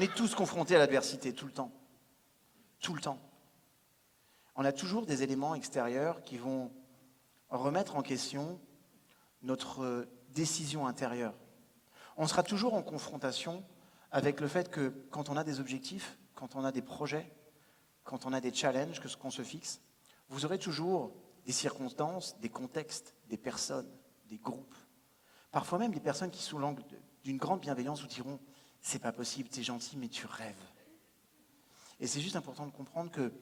est tous confrontés à l'adversité, tout le temps. Tout le temps. On a toujours des éléments extérieurs qui vont remettre en question notre décision intérieure. On sera toujours en confrontation avec le fait que quand on a des objectifs, quand on a des projets, quand on a des challenges qu'on se fixe, vous aurez toujours des circonstances, des contextes, des personnes, des groupes. Parfois même des personnes qui, sous l'angle d'une grande bienveillance, vous diront « c'est pas possible, t'es gentil, mais tu rêves ». Et c'est juste important de comprendre que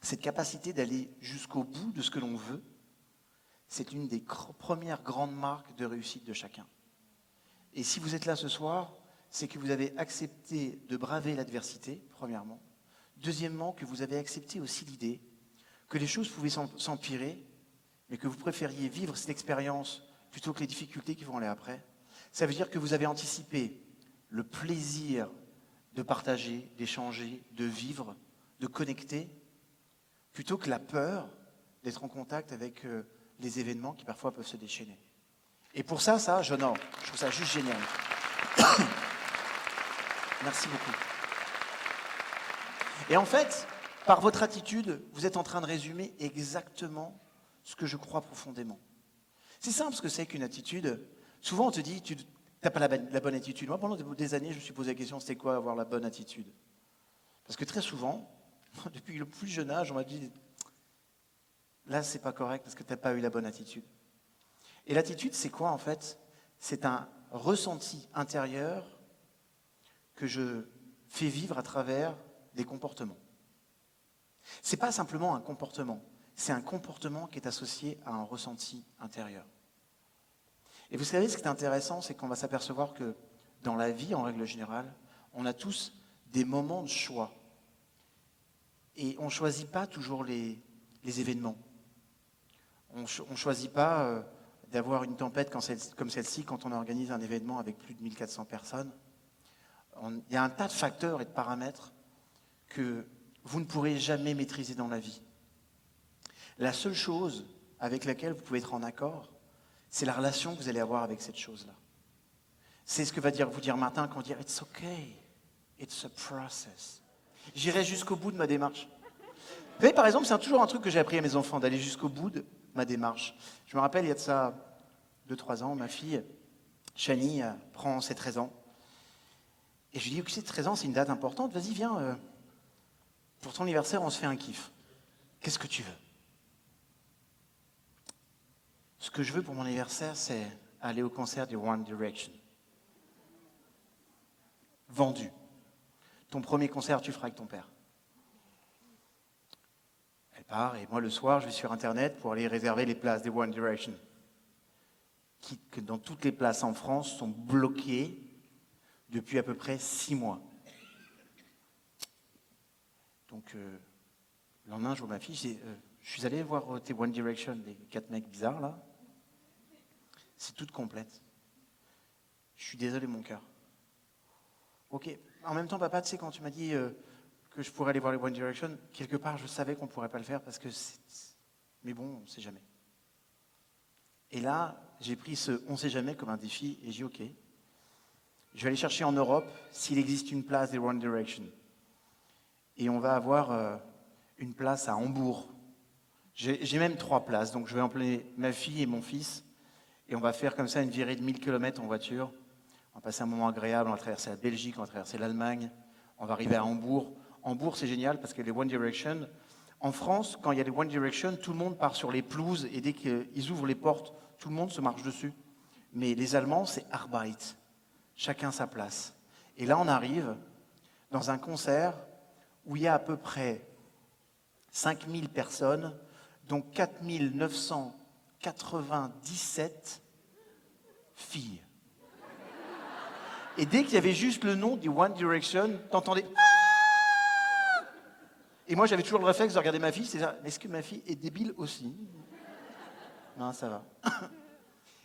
cette capacité d'aller jusqu'au bout de ce que l'on veut, c'est une des premières grandes marques de réussite de chacun. Et si vous êtes là ce soir, c'est que vous avez accepté de braver l'adversité, premièrement. Deuxièmement, que vous avez accepté aussi l'idée que les choses pouvaient s'empirer, mais que vous préfériez vivre cette expérience plutôt que les difficultés qui vont aller après. Ça veut dire que vous avez anticipé le plaisir de partager, d'échanger, de vivre, de connecter, plutôt que la peur d'être en contact avec les événements qui parfois peuvent se déchaîner. Et pour ça, j'honore. Je trouve ça juste génial. Merci beaucoup. Et en fait, par votre attitude, vous êtes en train de résumer exactement ce que je crois profondément. C'est simple ce que c'est qu'une attitude. Souvent, on te dit, tu n'as pas la bonne attitude. Moi, pendant des années, je me suis posé la question, c'était quoi avoir la bonne attitude? Parce que très souvent, depuis le plus jeune âge, on m'a dit, là, c'est pas correct parce que tu n'as pas eu la bonne attitude. Et l'attitude, c'est quoi en fait? C'est un ressenti intérieur que je fais vivre à travers des comportements. C'est pas simplement un comportement, c'est un comportement qui est associé à un ressenti intérieur. Et vous savez, ce qui est intéressant, c'est qu'on va s'apercevoir que dans la vie, en règle générale, on a tous des moments de choix. Et on ne choisit pas toujours les événements. On ne choisit pas d'avoir une tempête comme celle-ci quand on organise un événement avec plus de 1400 personnes. Il y a un tas de facteurs et de paramètres que vous ne pourrez jamais maîtriser dans la vie. La seule chose avec laquelle vous pouvez être en accord, c'est la relation que vous allez avoir avec cette chose-là. C'est ce que va vous dire Martin quand on dit « It's okay, it's a process ». J'irai jusqu'au bout de ma démarche. Vous savez, par exemple, c'est toujours un truc que j'ai appris à mes enfants, d'aller jusqu'au bout de ma démarche. Je me rappelle, il y a de ça 2-3 ans, ma fille, Shani, prend ses 13 ans. Et je lui dis, tu sais, 13 ans, c'est une date importante, vas-y, viens, pour ton anniversaire, on se fait un kiff. Qu'est-ce que tu veux? Ce que je veux pour mon anniversaire, c'est aller au concert du One Direction. Vendu. Ton premier concert, tu feras avec ton père. Elle part, et moi, le soir, je vais sur Internet pour aller réserver les places des One Direction. Qui, dans toutes les places en France, sont bloquées depuis à peu près 6 mois. Donc, le lendemain, je vois ma fille, je suis allé voir tes One Direction, les 4 mecs bizarres, là. C'est toute complète. Je suis désolé, mon cœur. Ok. En même temps, papa, tu sais, quand tu m'as dit que je pourrais aller voir les One Direction, quelque part, je savais qu'on ne pourrait pas le faire parce que c'est... Mais bon, on ne sait jamais. Et là, j'ai pris ce « on ne sait jamais » comme un défi et j'ai dit « ok ». Je vais aller chercher en Europe s'il existe une place des One Direction. Et on va avoir une place à Hambourg. J'ai même 3 places, donc je vais emmener ma fille et mon fils. Et on va faire comme ça une virée de 1000 km en voiture. On va passer un moment agréable, on va traverser la Belgique, on va traverser l'Allemagne. On va arriver à Hambourg. Hambourg, c'est génial parce que les One Direction... En France, quand il y a les One Direction, tout le monde part sur les pelouses et dès qu'ils ouvrent les portes, tout le monde se marche dessus. Mais les Allemands, c'est Arbeit. Chacun sa place. Et là, on arrive dans un concert où il y a à peu près 5000 personnes, dont 4997 filles. Et dès qu'il y avait juste le nom du One Direction, t'entendais... Et moi, j'avais toujours le réflexe de regarder ma fille, c'est ça, est-ce que ma fille est débile aussi? Non, ça va.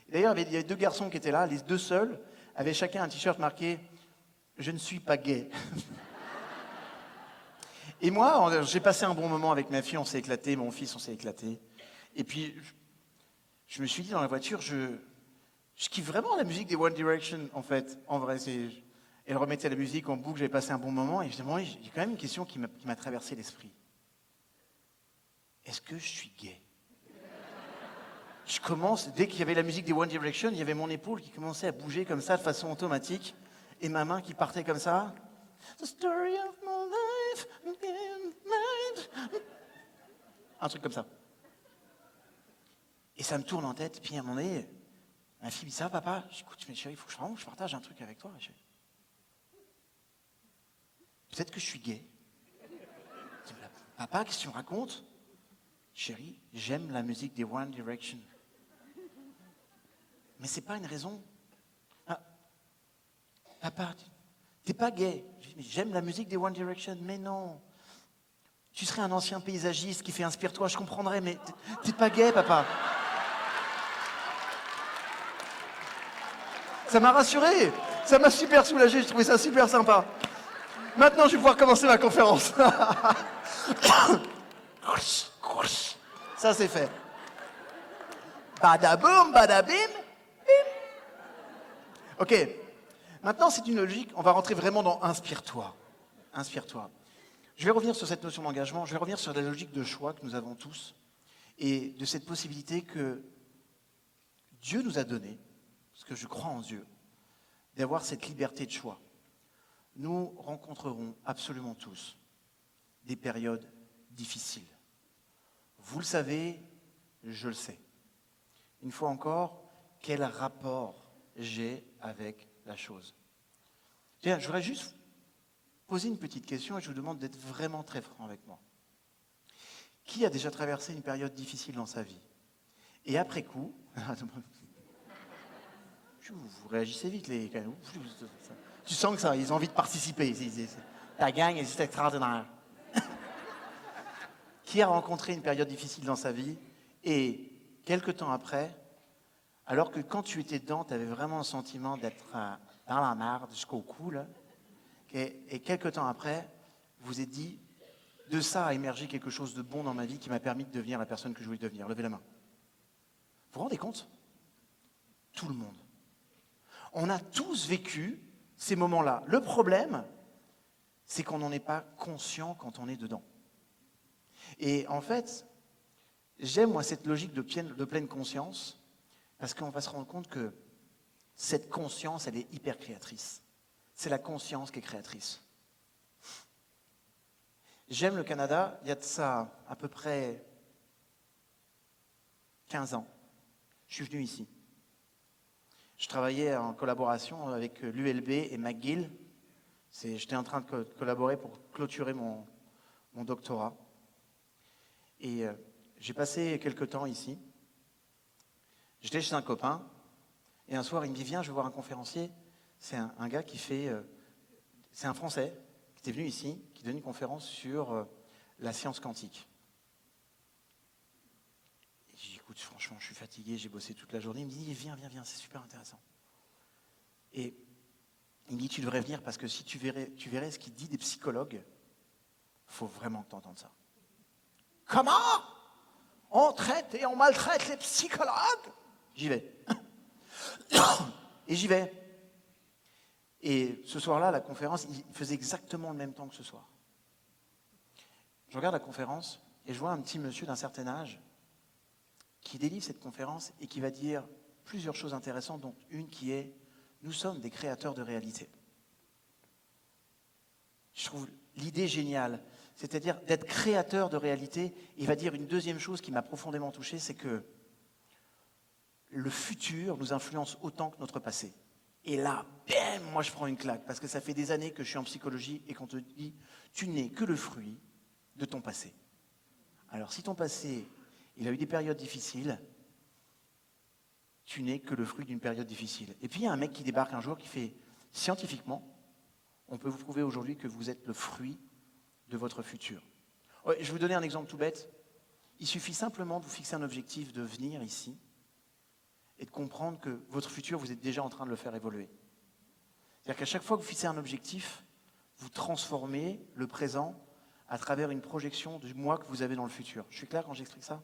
D'ailleurs, il y avait 2 garçons qui étaient là, les 2 seuls, avaient chacun un t-shirt marqué « Je ne suis pas gay ». Et moi, j'ai passé un bon moment avec ma fille, on s'est éclaté, mon fils, on s'est éclaté. Et puis, je me suis dit dans la voiture, je kiffe vraiment la musique des One Direction, en fait, en vrai. Et elle remettait la musique en boucle, j'avais passé un bon moment, et je disais, bon, il y a quand même une question qui m'a traversé l'esprit. Est-ce que je suis gay? Je commence, dès qu'il y avait la musique des One Direction, il y avait mon épaule qui commençait à bouger comme ça de façon automatique, et ma main qui partait comme ça. The story of my life, un truc comme ça. Et ça me tourne en tête, puis à un moment donné, ma fille me dit ça, papa? Je dis, écoute, mais chérie, il faut que je partage un truc avec toi. Peut-être que je suis gay. Je dis, papa, qu'est-ce que tu me racontes? Chérie, j'aime la musique des One Direction. Mais c'est pas une raison. Ah, papa, t'es pas gay. Je dis, mais j'aime la musique des One Direction. Mais non. Tu serais un ancien paysagiste qui fait inspire-toi, je comprendrais, mais t'es pas gay, papa. Ça m'a rassuré. Ça m'a super soulagé. Je trouvais ça super sympa. Maintenant, je vais pouvoir commencer ma conférence. Ça, c'est fait. Badaboum, badabim, bim. Ok. Maintenant, c'est une logique. On va rentrer vraiment dans inspire-toi. Inspire-toi. Je vais revenir sur cette notion d'engagement. Je vais revenir sur la logique de choix que nous avons tous et de cette possibilité que Dieu nous a donnée, parce que je crois en Dieu, d'avoir cette liberté de choix. Nous rencontrerons absolument tous des périodes difficiles. Vous le savez, je le sais. Une fois encore, quel rapport j'ai avec la chose? Tiens, je voudrais juste poser une petite question et je vous demande d'être vraiment très franc avec moi. Qui a déjà traversé une période difficile dans sa vie? Et après coup, vous réagissez vite, les canaux. Tu sens que ça, ils ont envie de participer. Ta gang est juste extraordinaire. Qui a rencontré une période difficile dans sa vie et quelque temps après, alors que quand tu étais dedans, tu avais vraiment le sentiment d'être dans la merde jusqu'au cou, là, et quelque temps après, vous êtes dit, de ça a émergé quelque chose de bon dans ma vie qui m'a permis de devenir la personne que je voulais devenir. Levez la main. Vous vous rendez compte? Tout le monde. On a tous vécu ces moments-là. Le problème, c'est qu'on n'en est pas conscient quand on est dedans. Et en fait, j'aime moi cette logique de pleine conscience, parce qu'on va se rendre compte que cette conscience, elle est hyper créatrice. C'est la conscience qui est créatrice. J'aime le Canada, il y a de ça à peu près 15 ans. Je suis venu ici. Je travaillais en collaboration avec l'ULB et McGill. J'étais en train de collaborer pour clôturer mon doctorat. Et j'ai passé quelques temps ici. J'étais chez un copain. Et un soir, il me dit, viens, je vais voir un conférencier. C'est un gars qui fait... c'est un Français qui était venu ici, qui donne une conférence sur la science quantique. Et j'ai dit, écoute, franchement, je suis fatigué, j'ai bossé toute la journée. Il me dit, viens, c'est super intéressant. Et il me dit, tu devrais venir parce que si tu verrais ce qu'il dit des psychologues, il faut vraiment que tu entendes ça. Comment on traite et on maltraite les psychologues? J'y vais. Et j'y vais. Et ce soir-là, la conférence, il faisait exactement le même temps que ce soir. Je regarde la conférence et je vois un petit monsieur d'un certain âge qui délivre cette conférence et qui va dire plusieurs choses intéressantes, dont une qui est « Nous sommes des créateurs de réalité ». Je trouve l'idée géniale, c'est-à-dire d'être créateur de réalité. Il va dire une deuxième chose qui m'a profondément touché, c'est que le futur nous influence autant que notre passé. Et là, bam, moi je prends une claque, parce que ça fait des années que je suis en psychologie et qu'on te dit, tu n'es que le fruit de ton passé. Alors si ton passé, il a eu des périodes difficiles, tu n'es que le fruit d'une période difficile. Et puis il y a un mec qui débarque un jour qui fait, scientifiquement, on peut vous prouver aujourd'hui que vous êtes le fruit de votre futur. Ouais, je vais vous donner un exemple tout bête. Il suffit simplement de vous fixer un objectif de venir ici et de comprendre que votre futur, vous êtes déjà en train de le faire évoluer. C'est-à-dire qu'à chaque fois que vous fixez un objectif, vous transformez le présent à travers une projection du moi que vous avez dans le futur. Je suis clair quand j'explique ça?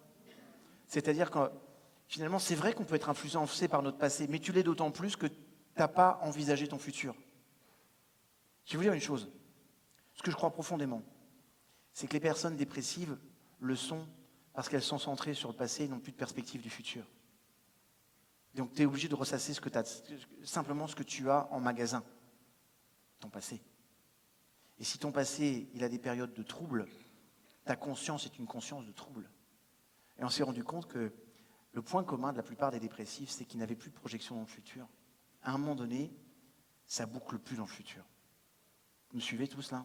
C'est-à-dire que finalement, c'est vrai qu'on peut être influencé par notre passé, mais tu l'es d'autant plus que tu n'as pas envisagé ton futur. Je vais vous dire une chose. Ce que je crois profondément, c'est que les personnes dépressives le sont parce qu'elles sont centrées sur le passé et n'ont plus de perspective du futur. Donc tu es obligé de ressasser simplement ce que tu as en magasin, ton passé. Et si ton passé, il a des périodes de trouble, ta conscience est une conscience de trouble. Et on s'est rendu compte que le point commun de la plupart des dépressifs, c'est qu'ils n'avaient plus de projection dans le futur. À un moment donné, ça boucle plus dans le futur. Vous me suivez tous là?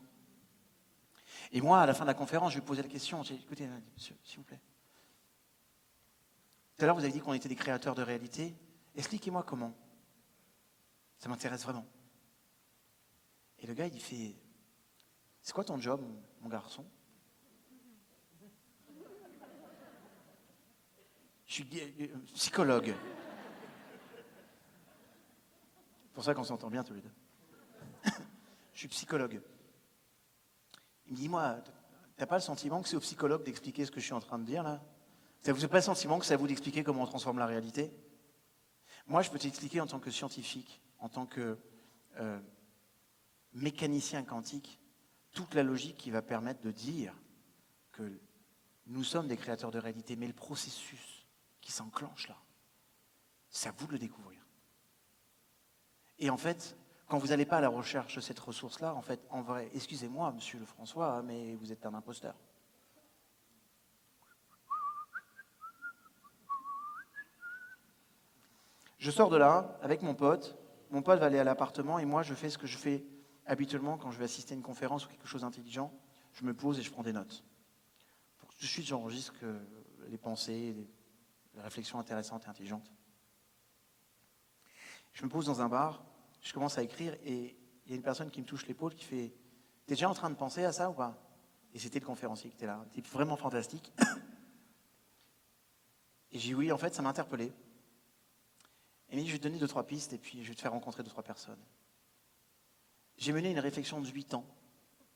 Et moi, à la fin de la conférence, je lui ai posé la question. J'ai dit, écoutez, monsieur, s'il vous plaît. Tout à l'heure, vous avez dit qu'on était des créateurs de réalité. Expliquez-moi comment. Ça m'intéresse vraiment. Et le gars, il fait, c'est quoi ton job, mon garçon? Je suis psychologue. C'est pour ça qu'on s'entend bien tous les deux. Je suis psychologue. Il me dit, moi, t'as pas le sentiment que c'est au psychologue d'expliquer ce que je suis en train de dire là? Vous n'avez pas le sentiment que c'est à vous d'expliquer comment on transforme la réalité? Moi, je peux t'expliquer en tant que scientifique, en tant que mécanicien quantique, toute la logique qui va permettre de dire que nous sommes des créateurs de réalité, mais le processus qui s'enclenche là, c'est à vous de le découvrir. Et en fait, quand vous n'allez pas à la recherche de cette ressource-là, en fait, en vrai, excusez-moi, monsieur Lefrançois, mais vous êtes un imposteur. Je sors de là avec mon pote va aller à l'appartement et moi je fais ce que je fais habituellement quand je vais assister à une conférence ou quelque chose d'intelligent, je me pose et je prends des notes. Tout de suite j'enregistre les pensées, les réflexions intéressantes et intelligentes. Je me pose dans un bar, je commence à écrire et il y a une personne qui me touche l'épaule qui fait « T'es déjà en train de penser à ça ou pas ?» Et c'était le conférencier qui était là, c'était vraiment fantastique. Et j'ai dit oui, en fait ça m'a interpellé. Et il m'a dit, je vais te donner 2-3 pistes et puis je vais te faire rencontrer 2-3 personnes. J'ai mené une réflexion de 8 ans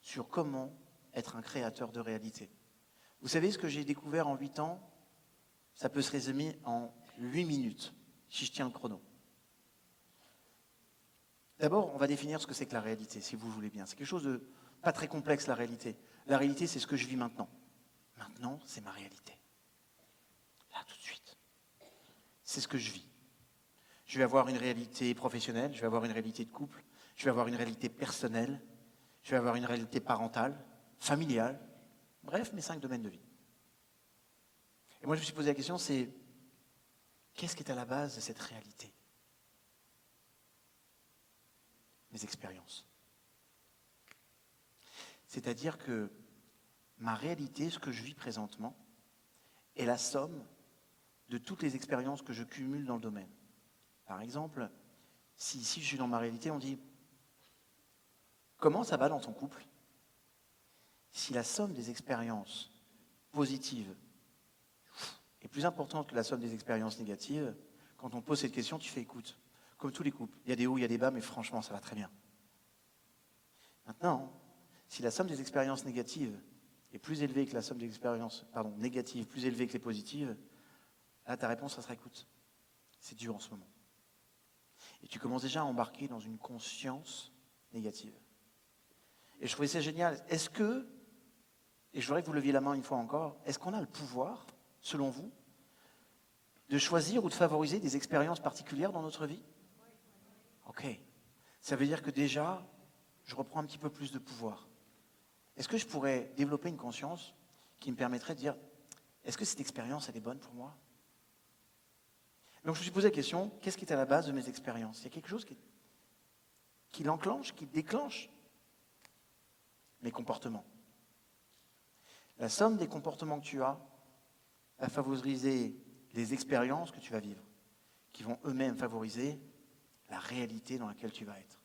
sur comment être un créateur de réalité. Vous savez ce que j'ai découvert en 8 ans? Ça peut se résumer en 8 minutes, si je tiens le chrono. D'abord, on va définir ce que c'est que la réalité, si vous voulez bien. C'est quelque chose de pas très complexe, la réalité. La réalité, c'est ce que je vis maintenant. Maintenant, c'est ma réalité. Là, tout de suite. C'est ce que je vis. Je vais avoir une réalité professionnelle, je vais avoir une réalité de couple, je vais avoir une réalité personnelle, je vais avoir une réalité parentale, familiale, bref, mes 5 domaines de vie. Et moi, je me suis posé la question, c'est qu'est-ce qui est à la base de cette réalité? Mes expériences. C'est-à-dire que ma réalité, ce que je vis présentement, est la somme de toutes les expériences que je cumule dans le domaine. Par exemple, si ici je suis dans ma réalité, on dit « Comment ça va dans ton couple ?» Si la somme des expériences positives est plus importante que la somme des expériences négatives, quand on pose cette question, tu fais « Écoute, comme tous les couples, il y a des hauts, il y a des bas, mais franchement, ça va très bien. » Maintenant, si la somme des expériences négatives est plus élevée que la somme des expériences négatives, plus élevée que les positives, là, ta réponse, ça sera « Écoute, c'est dur en ce moment. » Et tu commences déjà à embarquer dans une conscience négative. Et je trouvais ça génial. Est-ce que, et je voudrais que vous leviez la main une fois encore, est-ce qu'on a le pouvoir, selon vous, de choisir ou de favoriser des expériences particulières dans notre vie? Ok. Ça veut dire que déjà, je reprends un petit peu plus de pouvoir. Est-ce que je pourrais développer une conscience qui me permettrait de dire, est-ce que cette expérience, elle est bonne pour moi? Donc je me suis posé la question, qu'est-ce qui est à la base de mes expériences? Il y a quelque chose qui l'enclenche, qui déclenche mes comportements. La somme des comportements que tu as va favoriser les expériences que tu vas vivre, qui vont eux-mêmes favoriser la réalité dans laquelle tu vas être.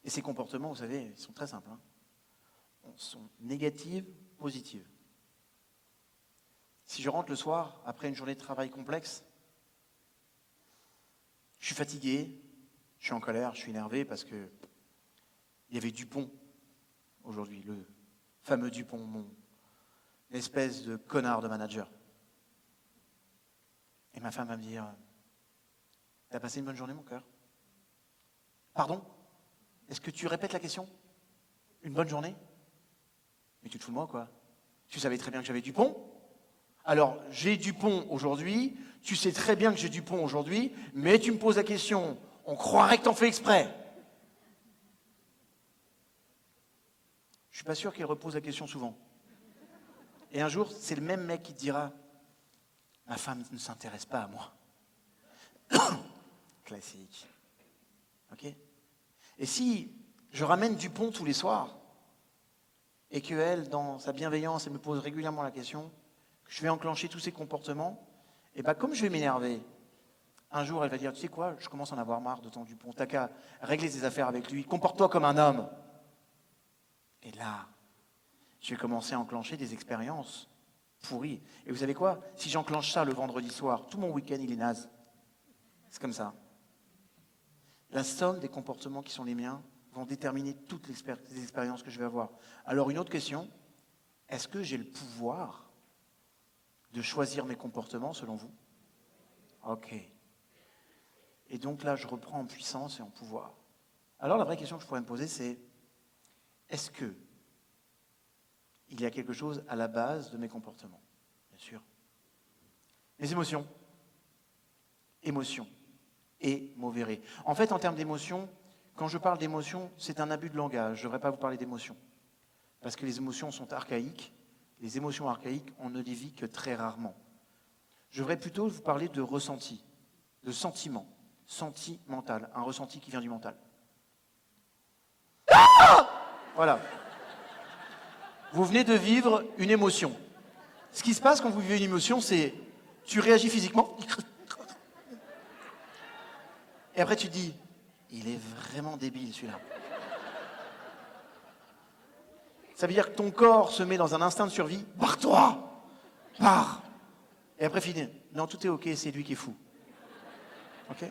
Et ces comportements, vous savez, ils sont très simples. Ils sont négatifs, positifs. Si je rentre le soir, après une journée de travail complexe, je suis fatigué, je suis en colère, je suis énervé parce que il y avait Dupont aujourd'hui, le fameux Dupont, mon espèce de connard de manager. Et ma femme va me dire, t'as passé une bonne journée, mon cœur? Pardon? Est-ce que tu répètes la question? Une bonne journée? Mais tu te fous de moi, quoi? Tu savais très bien que j'avais du pont? Alors, j'ai du pont aujourd'hui, tu sais très bien que j'ai du pont aujourd'hui, mais tu me poses la question, on croirait que t'en fais exprès. Je suis pas sûr qu'il repose la question souvent. Et un jour, c'est le même mec qui te dira, ma femme ne s'intéresse pas à moi. Classique. Ok? Et si je ramène Dupont tous les soirs, et qu'elle, dans sa bienveillance, elle me pose régulièrement la question, que je vais enclencher tous ces comportements, et bien comme je vais m'énerver, un jour elle va dire, tu sais quoi, je commence à en avoir marre de ton Dupont, t'as qu'à régler tes affaires avec lui, comporte-toi comme un homme. Et là, je vais commencer à enclencher des expériences pourries. Et vous savez quoi? Si j'enclenche ça le vendredi soir, tout mon week-end il est naze. C'est comme ça. La somme des comportements qui sont les miens vont déterminer toutes les expériences que je vais avoir. Alors une autre question, est-ce que j'ai le pouvoir de choisir mes comportements selon vous? Ok. Et donc là, je reprends en puissance et en pouvoir. Alors la vraie question que je pourrais me poser, c'est est-ce que il y a quelque chose à la base de mes comportements? Bien sûr. Les émotions. Émotions. Et mauvais. En fait, en termes d'émotions, quand je parle d'émotions, c'est un abus de langage. Je ne devrais pas vous parler d'émotions. Parce que les émotions sont archaïques. Les émotions archaïques, on ne les vit que très rarement. Je devrais plutôt vous parler de ressenti, de sentiment, sentimental, un ressenti qui vient du mental. Voilà. Vous venez de vivre une émotion. Ce qui se passe quand vous vivez une émotion, c'est tu réagis physiquement. Et après tu te dis, il est vraiment débile celui-là. Ça veut dire que ton corps se met dans un instinct de survie. Barre-toi! Pars! Et après fini. Non, tout est ok, c'est lui qui est fou. Ok?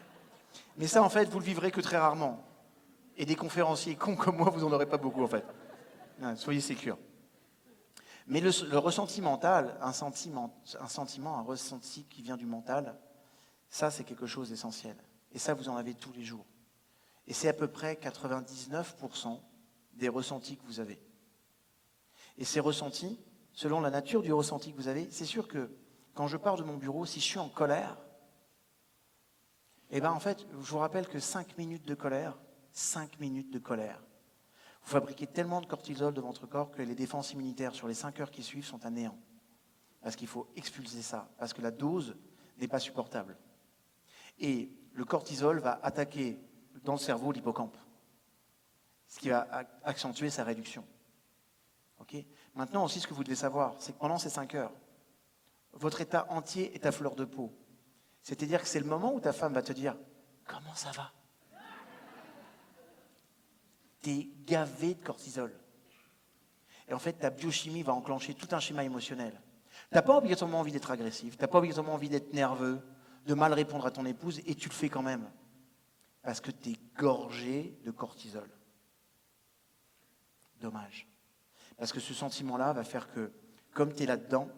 Mais ça, en fait, vous le vivrez que très rarement. Et des conférenciers cons comme moi, vous n'en aurez pas beaucoup, en fait. Non, soyez sécures. Mais le ressenti mental, un sentiment, un ressenti qui vient du mental, ça, c'est quelque chose d'essentiel. Et ça, vous en avez tous les jours. Et c'est à peu près 99% des ressentis que vous avez. Et ces ressentis, selon la nature du ressenti que vous avez, c'est sûr que quand je pars de mon bureau, si je suis en colère, eh bien en fait, je vous rappelle que 5 minutes de colère, 5 minutes de colère, vous fabriquez tellement de cortisol de votre corps que les défenses immunitaires sur les 5 heures qui suivent sont à néant. Parce qu'il faut expulser ça, parce que la dose n'est pas supportable. Et le cortisol va attaquer dans le cerveau l'hippocampe, ce qui va accentuer sa réduction. Okay. Maintenant aussi, ce que vous devez savoir, c'est que pendant ces 5 heures, votre état entier est à fleur de peau. C'est-à-dire que c'est le moment où ta femme va te dire « Comment ça va ?» T'es gavé de cortisol. Et en fait, ta biochimie va enclencher tout un schéma émotionnel. T'as pas obligatoirement envie d'être agressif, t'as pas obligatoirement envie d'être nerveux, de mal répondre à ton épouse, et tu le fais quand même. Parce que t'es gorgé de cortisol. Dommage. Parce que ce sentiment-là va faire que, comme tu es là-dedans,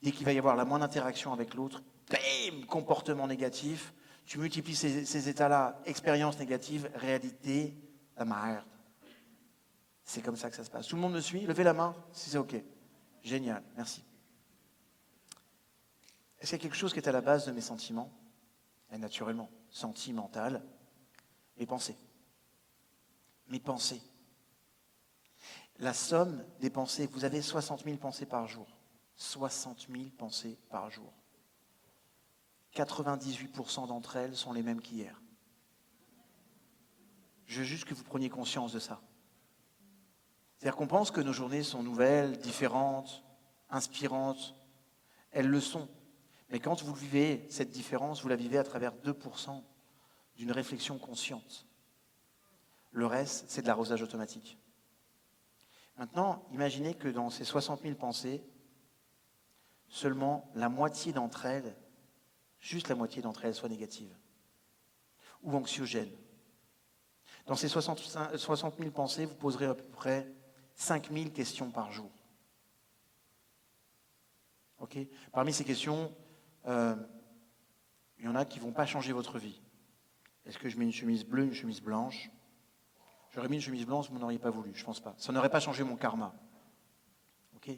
dès qu'il va y avoir la moindre interaction avec l'autre, bim, comportement négatif, tu multiplies ces états-là, expérience négative, réalité, la merde. C'est comme ça que ça se passe. Tout le monde me suit? Levez la main si c'est OK. Génial, merci. Est-ce qu'il y a quelque chose qui est à la base de mes sentiments? Et naturellement, sentimental, mes pensées. Mes pensées. La somme des pensées, vous avez 60 000 pensées par jour. 60 000 pensées par jour. 98% d'entre elles sont les mêmes qu'hier. Je veux juste que vous preniez conscience de ça. C'est-à-dire qu'on pense que nos journées sont nouvelles, différentes, inspirantes. Elles le sont. Mais quand vous vivez cette différence, vous la vivez à travers 2% d'une réflexion consciente. Le reste, c'est de l'arrosage automatique. Maintenant, imaginez que dans ces 60 000 pensées, seulement la moitié d'entre elles, juste la moitié d'entre elles, soient négatives ou anxiogènes. Dans ces 60 000 pensées, vous poserez à peu près 5 000 questions par jour. Okay. Parmi ces questions, il y en a qui ne vont pas changer votre vie. Est-ce que je mets une chemise bleue, une chemise blanche? J'aurais mis une chemise blanche, vous n'auriez pas voulu, je pense pas. Ça n'aurait pas changé mon karma. Ok.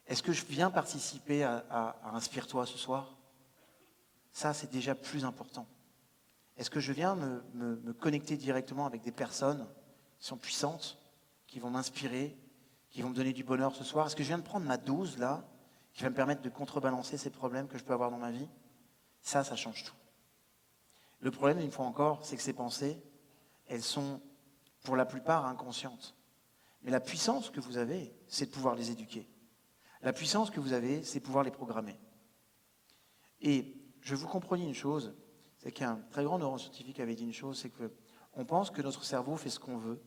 Est-ce que je viens participer à Inspire-toi ce soir? Ça, c'est déjà plus important. Est-ce que je viens me connecter directement avec des personnes qui sont puissantes, qui vont m'inspirer, qui vont me donner du bonheur ce soir? Est-ce que je viens de prendre ma dose là, qui va me permettre de contrebalancer ces problèmes que je peux avoir dans ma vie? Ça change tout. Le problème, une fois encore, c'est que ces pensées, elles sont pour la plupart inconscientes. Mais la puissance que vous avez, c'est de pouvoir les éduquer. La puissance que vous avez, c'est de pouvoir les programmer. Et je vous comprenais une chose, c'est qu'un très grand neuroscientifique avait dit une chose, c'est qu'on pense que notre cerveau fait ce qu'on veut,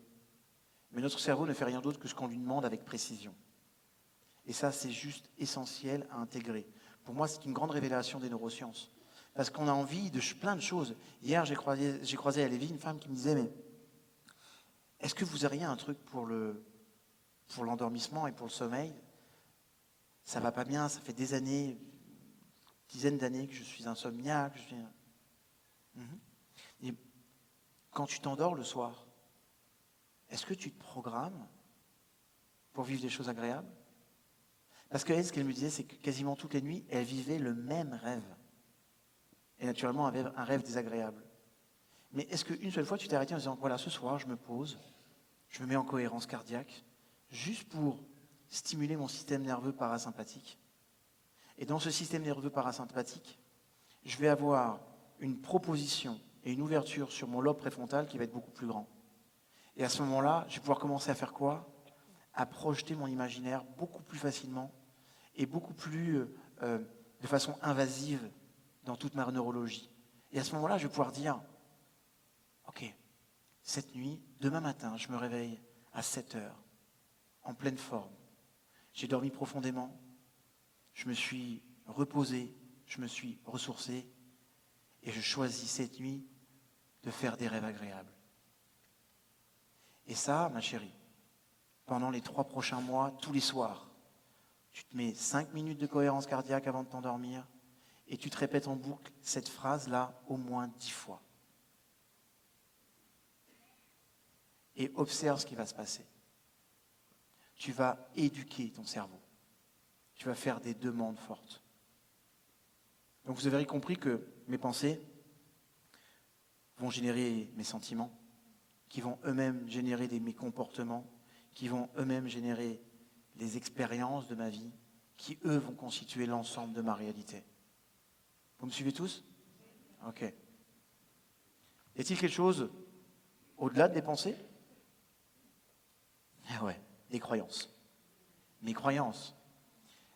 mais notre cerveau ne fait rien d'autre que ce qu'on lui demande avec précision. Et ça, c'est juste essentiel à intégrer. Pour moi, c'est une grande révélation des neurosciences. Parce qu'on a envie de plein de choses. Hier, j'ai croisé à Lévis une femme qui me disait, mais est-ce que vous auriez un truc pour l'endormissement et pour le sommeil? Ça va pas bien, ça fait des années, dizaines d'années que je suis insomniaque. Et quand tu t'endors le soir, est-ce que tu te programmes pour vivre des choses agréables? Parce qu'elle, ce qu'elle me disait, c'est que quasiment toutes les nuits, elle vivait le même rêve. Et naturellement, un rêve désagréable. Mais est-ce qu'une seule fois, tu t'es arrêté en disant, voilà, ce soir, je me pose, je me mets en cohérence cardiaque, juste pour stimuler mon système nerveux parasympathique. Et dans ce système nerveux parasympathique, je vais avoir une proposition et une ouverture sur mon lobe préfrontal qui va être beaucoup plus grand. Et à ce moment-là, je vais pouvoir commencer à faire quoi? À projeter mon imaginaire beaucoup plus facilement et beaucoup plus de façon invasive dans toute ma neurologie. Et à ce moment-là, je vais pouvoir dire, ok, cette nuit, demain matin, je me réveille à 7 heures, en pleine forme. J'ai dormi profondément, je me suis reposé, je me suis ressourcé, et je choisis cette nuit de faire des rêves agréables. Et ça, ma chérie, pendant les 3 prochains mois, tous les soirs, tu te mets 5 minutes de cohérence cardiaque avant de t'endormir, et tu te répètes en boucle cette phrase-là au moins 10 fois. Et observe ce qui va se passer. Tu vas éduquer ton cerveau. Tu vas faire des demandes fortes. Donc vous avez compris que mes pensées vont générer mes sentiments, qui vont eux-mêmes générer mes comportements, qui vont eux-mêmes générer les expériences de ma vie, qui eux vont constituer l'ensemble de ma réalité. Vous me suivez tous? Ok. Y a-t-il quelque chose au-delà des pensées? Ah ouais, les croyances. Mes croyances.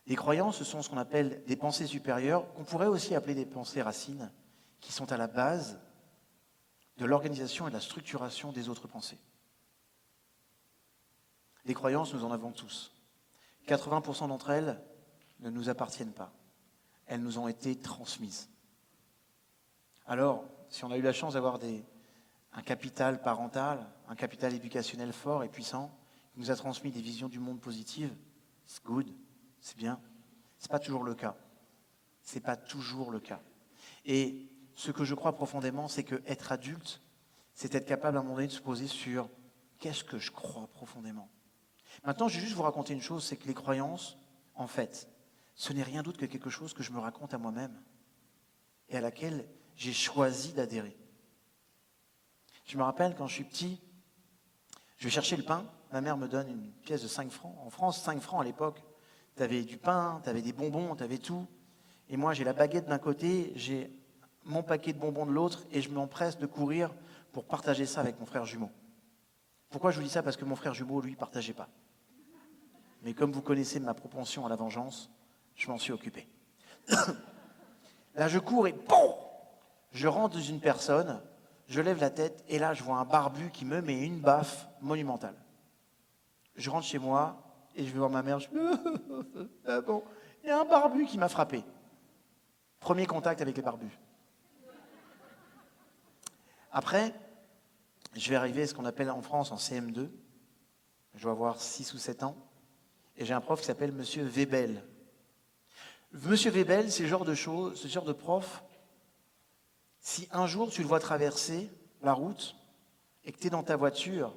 Les croyances, ce sont ce qu'on appelle des pensées supérieures, qu'on pourrait aussi appeler des pensées racines, qui sont à la base de l'organisation et de la structuration des autres pensées. Les croyances, nous en avons tous. 80% d'entre elles ne nous appartiennent pas. Elles nous ont été transmises. Alors, si on a eu la chance d'avoir un capital parental, un capital éducationnel fort et puissant, qui nous a transmis des visions du monde positives, c'est good, c'est bien. C'est pas toujours le cas. C'est pas toujours le cas. Et ce que je crois profondément, c'est que être adulte, c'est être capable à un moment donné de se poser sur qu'est-ce que je crois profondément. Maintenant, je vais juste vous raconter une chose, c'est que les croyances, en fait, ce n'est rien d'autre que quelque chose que je me raconte à moi-même et à laquelle j'ai choisi d'adhérer. Je me rappelle quand je suis petit, je vais chercher le pain, ma mère me donne une pièce de 5 francs. En France, 5 francs à l'époque, tu avais du pain, tu avais des bonbons, tu avais tout. Et moi, j'ai la baguette d'un côté, j'ai mon paquet de bonbons de l'autre et je m'empresse de courir pour partager ça avec mon frère jumeau. Pourquoi je vous dis ça? Parce que mon frère jumeau, lui, ne partageait pas. Mais comme vous connaissez ma propension à la vengeance, je m'en suis occupé. Là, je cours et boum, je rentre dans une personne, je lève la tête et là, je vois un barbu qui me met une baffe monumentale. Je rentre chez moi et je vais voir ma mère. Ah bon, il y a un barbu qui m'a frappé. Premier contact avec les barbus. Après, je vais arriver à ce qu'on appelle en France en CM2. Je dois avoir 6 ou 7 ans. Et j'ai un prof qui s'appelle Monsieur Webel. Monsieur Webel, c'est le genre de choses, ce genre de prof, si un jour tu le vois traverser la route et que tu es dans ta voiture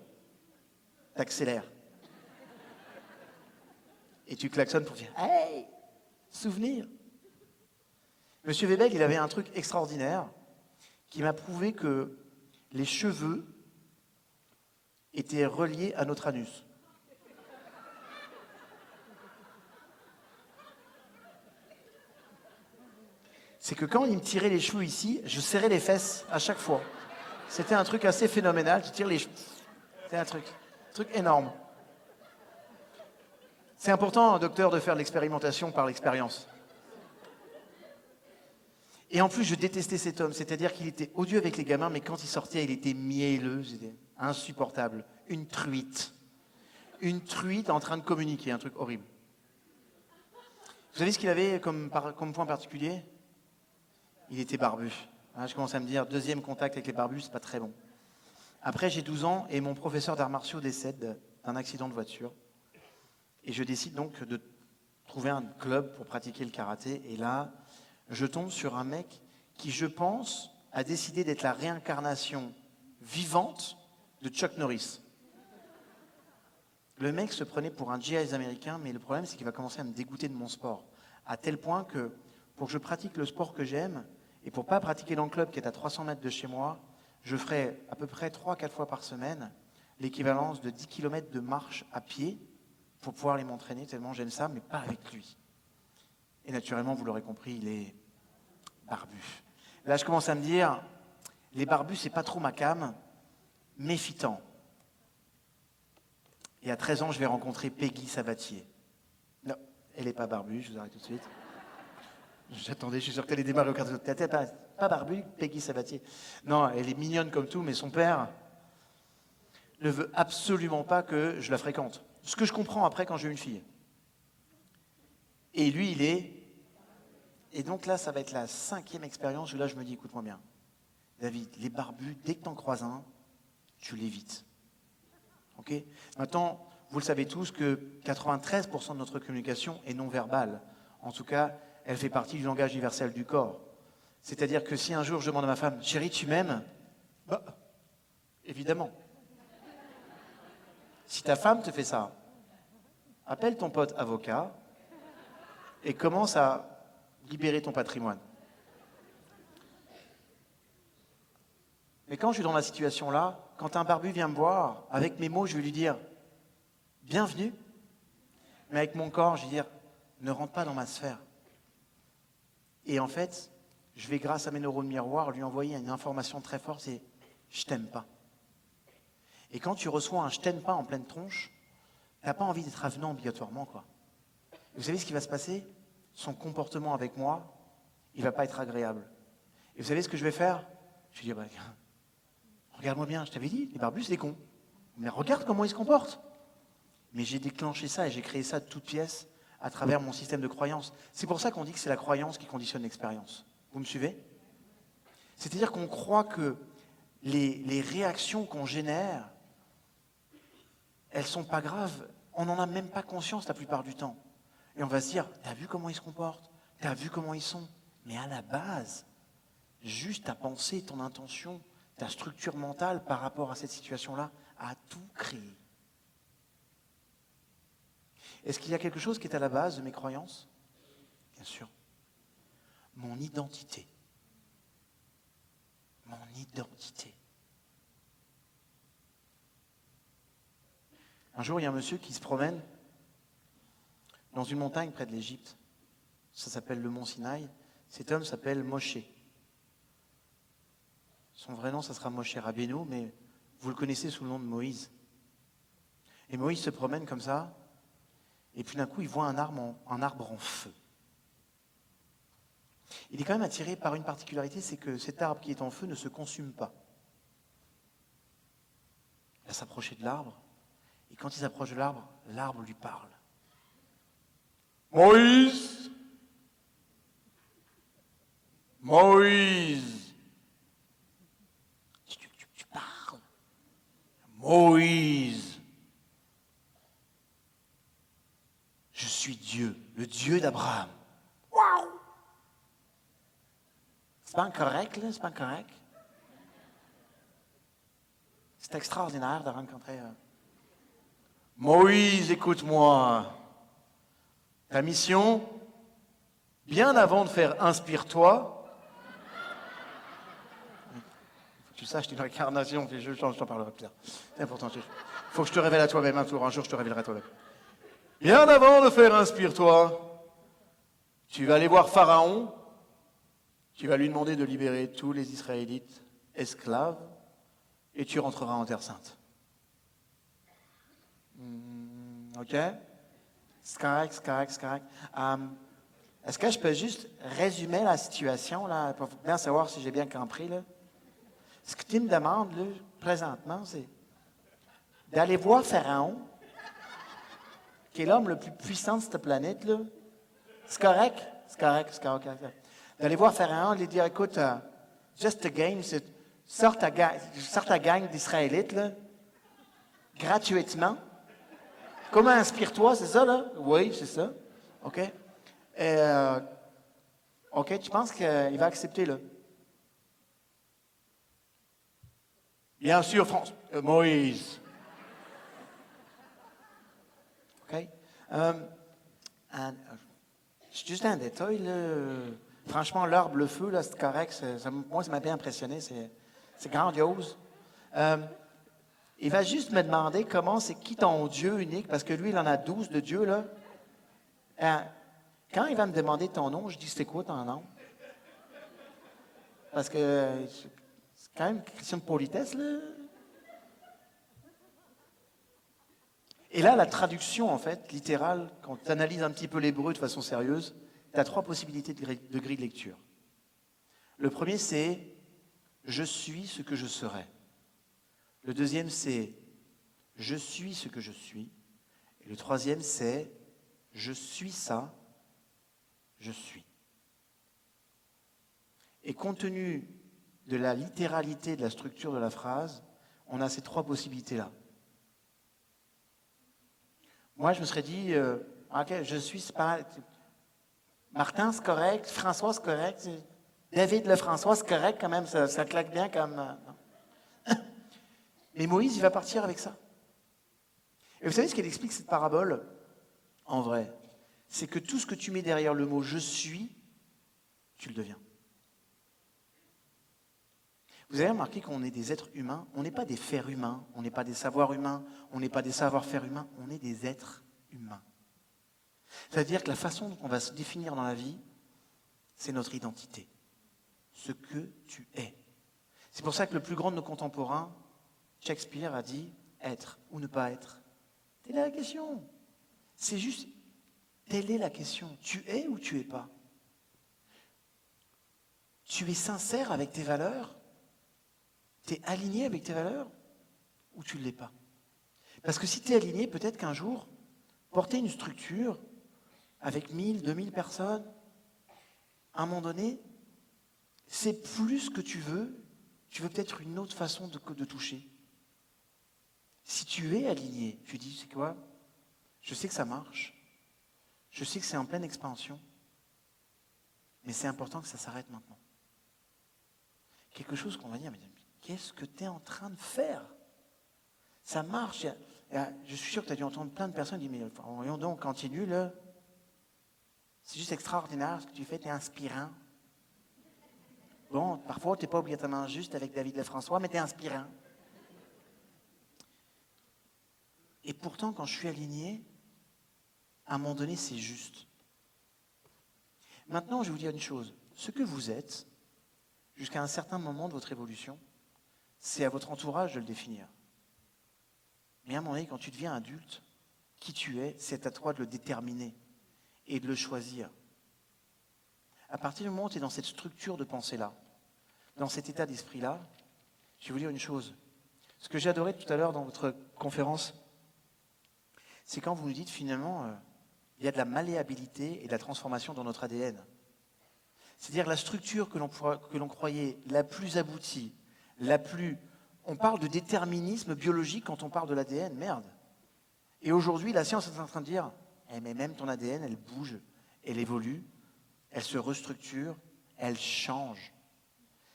t'accélères. Et tu klaxonnes pour dire « Hey, souvenir !» Monsieur Webel, il avait un truc extraordinaire qui m'a prouvé que les cheveux étaient reliés à notre anus. C'est que quand il me tirait les cheveux ici, je serrais les fesses à chaque fois. C'était un truc assez phénoménal. Tu tires les cheveux. C'était un truc énorme. C'est important, docteur, de faire de l'expérimentation par l'expérience. Et en plus, je détestais cet homme. C'est-à-dire qu'il était odieux avec les gamins, mais quand il sortait, il était mielleux. C'était insupportable. Une truite. Une truite en train de communiquer. Un truc horrible. Vous savez ce qu'il avait comme point particulier ? Il était barbu. Je commence à me dire, deuxième contact avec les barbus, c'est pas très bon. Après, j'ai 12 ans et mon professeur d'arts martiaux décède d'un accident de voiture. Et je décide donc de trouver un club pour pratiquer le karaté. Et là, je tombe sur un mec qui, je pense, a décidé d'être la réincarnation vivante de Chuck Norris. Le mec se prenait pour un GI américain, mais le problème, c'est qu'il va commencer à me dégoûter de mon sport. À tel point que, pour que je pratique le sport que j'aime, et pour ne pas pratiquer dans le club qui est à 300 mètres de chez moi, je ferai à peu près 3-4 fois par semaine l'équivalence de 10 km de marche à pied pour pouvoir aller m'entraîner, tellement j'aime ça, mais pas avec lui. Et naturellement, vous l'aurez compris, il est barbu. Là, je commence à me dire, les barbus, c'est pas trop ma came, méfitant. Et à 13 ans, je vais rencontrer Peggy Sabatier. Non, elle n'est pas barbue, je vous arrête tout de suite. J'attendais, je suis sûr qu'elle allait démarrer au quart de tête. Pas barbue, Peggy Sabatier. Non, elle est mignonne comme tout, mais son père ne veut absolument pas que je la fréquente. Ce que je comprends après quand j'ai une fille. Et lui, il est... Et donc là, ça va être la 5e expérience où là, je me dis, écoute-moi bien. David, les barbus, dès que t'en croises un, tu l'évites. Ok ? Maintenant, vous le savez tous que 93% de notre communication est non verbale. En tout cas, elle fait partie du langage universel du corps. C'est-à-dire que si un jour je demande à ma femme, chérie, tu m'aimes ? Bah, évidemment. Si ta femme te fait ça, appelle ton pote avocat et commence à libérer ton patrimoine. Mais quand je suis dans la situation là, quand un barbu vient me voir, avec mes mots, je vais lui dire « Bienvenue ». Mais avec mon corps, je vais dire « Ne rentre pas dans ma sphère ». Et en fait, je vais, grâce à mes neurones miroirs, lui envoyer une information très forte, c'est « Je t'aime pas ». Et quand tu reçois un « Je t'aime pas » en pleine tronche, t'as pas envie d'être avenant obligatoirement, quoi. Et vous savez ce qui va se passer ? Son comportement avec moi, il va pas être agréable. Et vous savez ce que je vais faire ? Je vais dire, bah, regarde-moi bien, je t'avais dit, les barbus, c'est des cons. Mais regarde comment ils se comportent. Mais j'ai déclenché ça et j'ai créé ça de toutes pièces à travers mon système de croyance. C'est pour ça qu'on dit que c'est la croyance qui conditionne l'expérience. Vous me suivez ? C'est-à-dire qu'on croit que les réactions qu'on génère, elles sont pas graves. On n'en a même pas conscience la plupart du temps. Et on va se dire, t'as vu comment ils se comportent ? T'as vu comment ils sont ? Mais à la base, juste ta pensée, ton intention, ta structure mentale par rapport à cette situation-là a tout créé. Est-ce qu'il y a quelque chose qui est à la base de mes croyances ? Bien sûr. Mon identité. Mon identité. Un jour, il y a un monsieur qui se promène dans une montagne près de l'Égypte. Ça s'appelle le mont Sinaï. Cet homme s'appelle Moshe. Son vrai nom, ça sera Moshe Rabbeinu, mais vous le connaissez sous le nom de Moïse. Et Moïse se promène comme ça, et puis d'un coup, il voit un arbre en feu. Il est quand même attiré par une particularité, c'est que cet arbre qui est en feu ne se consume pas. Il va s'approcher de l'arbre, et quand il s'approche de l'arbre, l'arbre lui parle. Moïse, Moïse, tu parles. Moïse, je suis Dieu, le Dieu d'Abraham. Waouh! C'est pas incorrect, là? C'est pas incorrect? C'est extraordinaire de rencontrer... Moïse, écoute-moi. Ta mission, bien avant de faire inspire-toi, faut que tu saches, tu es une incarnation, je t'en parlerai plus tard. C'est important. Il faut que je te révèle à toi-même un jour, je te révélerai à toi-même. Bien avant de faire inspire-toi, tu vas aller voir Pharaon, tu vas lui demander de libérer tous les Israélites esclaves et tu rentreras en Terre Sainte. Ok? C'est correct, c'est correct, c'est correct. Est-ce que je peux juste résumer la situation, là, pour bien savoir si j'ai bien compris, là? Ce que tu me demandes, là, présentement, c'est d'aller voir Pharaon, qui est l'homme le plus puissant de cette planète, là. C'est correct? C'est correct, c'est correct. D'aller voir Pharaon, lui dire, écoute, just a game, sors ta gang d'Israélites, là, gratuitement. Comment inspire-toi, c'est ça, là? Oui, c'est ça. OK? OK, tu penses qu'il va accepter, là? Bien sûr, Moïse. OK? Juste un détail, là. Franchement, l'herbe, le feu, là, c'est correct. Moi, ça m'a bien impressionné. C'est grandiose. Il va juste me demander comment c'est qui ton Dieu unique, parce que lui, il en a 12 de Dieu, là. Quand il va me demander ton nom, je dis, c'est quoi ton nom? Parce que c'est quand même une question de politesse, là. Et là, la traduction, en fait, littérale, quand tu analyses un petit peu l'hébreu de façon sérieuse, tu as 3 possibilités de grille de lecture. Le premier, c'est « je suis ce que je serai ». Le deuxième, c'est « je suis ce que je suis ». Et le troisième, c'est « je suis ça, je suis ». Et compte tenu de la littéralité de la structure de la phrase, on a ces 3 possibilités-là. Moi, je me serais dit, OK, je suis, c'est pas Martin, c'est correct, François, c'est correct, David Lefrançois, c'est correct quand même, ça claque bien comme... Mais Moïse, il va partir avec ça. Et vous savez ce qu'elle explique, cette parabole, en vrai? C'est que tout ce que tu mets derrière le mot « je suis », tu le deviens. Vous avez remarqué qu'on est des êtres humains, on n'est pas des fers humains, on n'est pas des savoirs humains, on n'est pas des savoir-faire humains, on est des êtres humains. C'est-à-dire que la façon dont on va se définir dans la vie, c'est notre identité, ce que tu es. C'est pour ça que le plus grand de nos contemporains, Shakespeare, a dit « être ou ne pas être ». Telle est la question. C'est juste, telle est la question. Tu es ou tu es pas? Tu es sincère avec tes valeurs? Tu es aligné avec tes valeurs ou tu ne l'es pas? Parce que si tu es aligné, peut-être qu'un jour, porter une structure avec 1000, 2000 personnes, à un moment donné, c'est plus que tu veux peut-être une autre façon de toucher. Si tu es aligné, tu dis, c'est quoi? Je sais que ça marche, je sais que c'est en pleine expansion, mais c'est important que ça s'arrête maintenant. Quelque chose qu'on va dire, mais qu'est-ce que tu es en train de faire? Ça marche. Je suis sûr que tu as dû entendre plein de personnes dire, mais voyons donc, continue, là. C'est juste extraordinaire ce que tu fais, tu es inspirant. Bon, parfois, tu n'es pas obligatoirement juste avec David Lefrançois, mais tu es inspirant. Et pourtant, quand je suis aligné, à un moment donné, c'est juste. Maintenant, je vais vous dire une chose. Ce que vous êtes, jusqu'à un certain moment de votre évolution, c'est à votre entourage de le définir. Mais à un moment donné, quand tu deviens adulte, qui tu es, c'est à toi de le déterminer et de le choisir. À partir du moment où tu es dans cette structure de pensée-là, dans cet état d'esprit-là, je vais vous dire une chose. Ce que j'ai adoré tout à l'heure dans votre conférence, c'est quand vous nous dites finalement, il y a de la malléabilité et de la transformation dans notre ADN. C'est-à-dire la structure que l'on croyait la plus aboutie, la plus... On parle de déterminisme biologique quand on parle de l'ADN, merde. Et aujourd'hui, la science est en train de dire, mais même ton ADN, elle bouge, elle évolue, elle se restructure, elle change.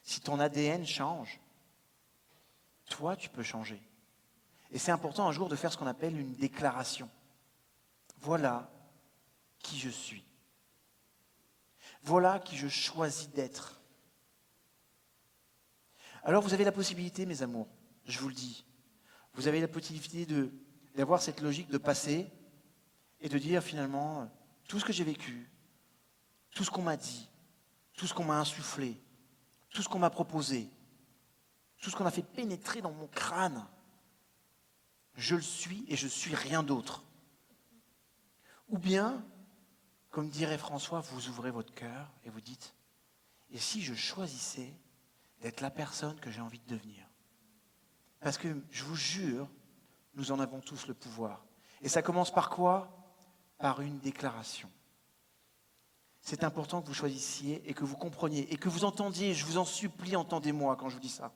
Si ton ADN change, toi, tu peux changer. Et c'est important un jour de faire ce qu'on appelle une déclaration. Voilà qui je suis. Voilà qui je choisis d'être. Alors vous avez la possibilité, mes amours, je vous le dis, vous avez la possibilité d'avoir cette logique de passer et de dire finalement, tout ce que j'ai vécu, tout ce qu'on m'a dit, tout ce qu'on m'a insufflé, tout ce qu'on m'a proposé, tout ce qu'on a fait pénétrer dans mon crâne, je le suis et je suis rien d'autre. Ou bien, comme dirait François, vous ouvrez votre cœur et vous dites, et si je choisissais d'être la personne que j'ai envie de devenir? Parce que, je vous jure, nous en avons tous le pouvoir. Et ça commence par quoi? Par une déclaration. C'est important que vous choisissiez et que vous compreniez et que vous entendiez, je vous en supplie, entendez-moi quand je vous dis ça.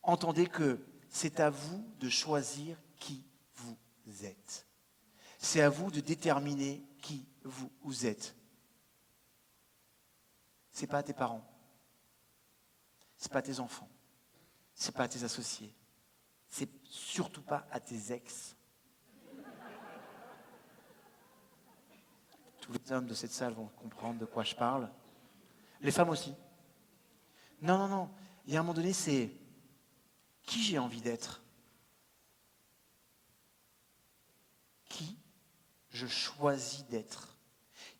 Entendez que c'est à vous de choisir qui vous êtes. C'est à vous de déterminer qui vous êtes. C'est pas à tes parents. C'est pas à tes enfants. C'est pas à tes associés. C'est surtout pas à tes ex. Tous les hommes de cette salle vont comprendre de quoi je parle. Les femmes aussi. Non. Il y a un moment donné, c'est qui j'ai envie d'être. Qui je choisis d'être.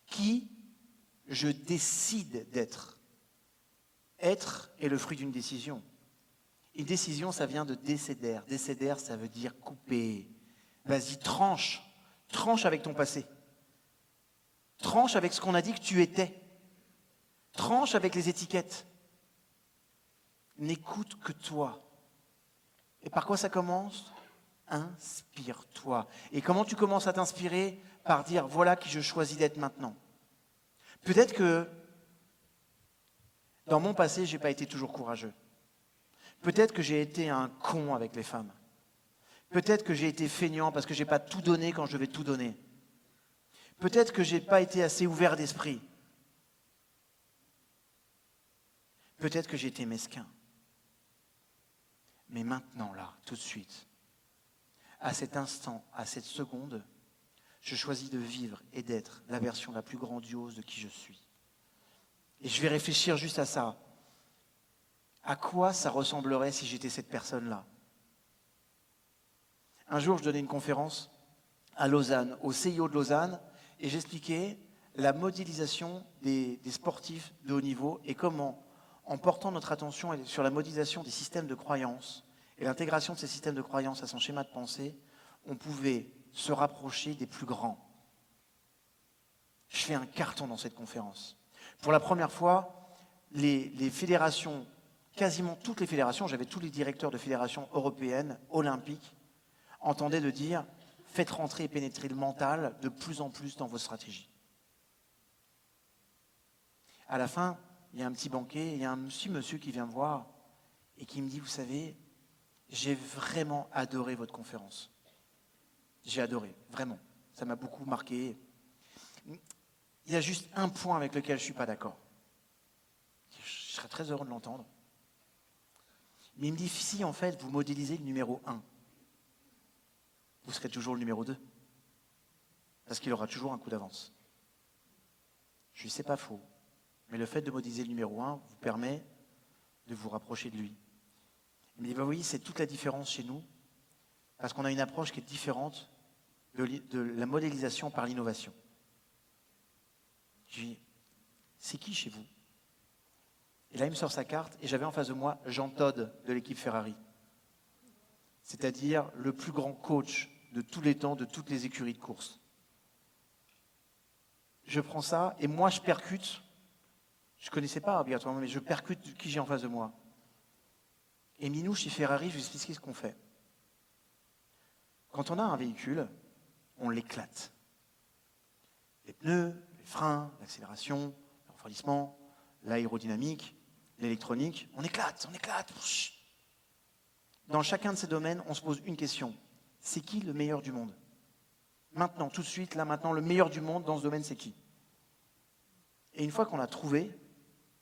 Qui je décide d'être. Être est le fruit d'une décision. Une décision, ça vient de décéder. Décéder, ça veut dire couper. Vas-y, tranche. Tranche avec ton passé. Tranche avec ce qu'on a dit que tu étais. Tranche avec les étiquettes. N'écoute que toi. Et par quoi ça commence? Inspire-toi. Et comment tu commences à t'inspirer? Par dire, voilà qui je choisis d'être maintenant. Peut-être que dans mon passé, je n'ai pas été toujours courageux. Peut-être que j'ai été un con avec les femmes. Peut-être que j'ai été feignant parce que je n'ai pas tout donné quand je devais tout donner. Peut-être que je n'ai pas été assez ouvert d'esprit. Peut-être que j'ai été mesquin. Mais maintenant, là, tout de suite, à cet instant, à cette seconde, je choisis de vivre et d'être la version la plus grandiose de qui je suis. Et je vais réfléchir juste à ça. À quoi ça ressemblerait si j'étais cette personne-là? Un jour, je donnais une conférence à Lausanne, au CIO de Lausanne, et j'expliquais la modélisation des sportifs de haut niveau et comment, en portant notre attention sur la modélisation des systèmes de croyances et l'intégration de ces systèmes de croyances à son schéma de pensée, on pouvait se rapprocher des plus grands. Je fais un carton dans cette conférence. Pour la première fois, les fédérations, quasiment toutes les fédérations, j'avais tous les directeurs de fédérations européennes, olympiques, entendaient de dire « faites rentrer et pénétrer le mental de plus en plus dans vos stratégies ». À la fin, il y a un petit banquet, il y a un petit monsieur qui vient me voir et qui me dit « Vous savez, j'ai vraiment adoré votre conférence. J'ai adoré, vraiment. Ça m'a beaucoup marqué. Il y a juste un point avec lequel je ne suis pas d'accord. Je serais très heureux de l'entendre. Mais il me dit, si en fait vous modélisez le numéro 1, vous serez toujours le numéro 2. Parce qu'il aura toujours un coup d'avance. Je lui dis, c'est pas faux. Mais le fait de modéliser le numéro 1 vous permet de vous rapprocher de lui. Il me dit, oui, c'est toute la différence chez nous, parce qu'on a une approche qui est différente de la modélisation par l'innovation. Je lui dis, c'est qui chez vous? Et là, il me sort sa carte, et j'avais en face de moi Jean Todt de l'équipe Ferrari. C'est-à-dire le plus grand coach de tous les temps, de toutes les écuries de course. Je prends ça, et moi, je percute. Je ne connaissais pas obligatoirement, mais je percute qui j'ai en face de moi. Et nous, chez Ferrari, je vais expliquer ce qu'on fait. Quand on a un véhicule, on l'éclate. Les pneus, les freins, l'accélération, le refroidissement, l'aérodynamique, l'électronique, on éclate. Dans chacun de ces domaines, on se pose une question. C'est qui le meilleur du monde? Maintenant, tout de suite, là maintenant, le meilleur du monde dans ce domaine, c'est qui? Et une fois qu'on l'a trouvé,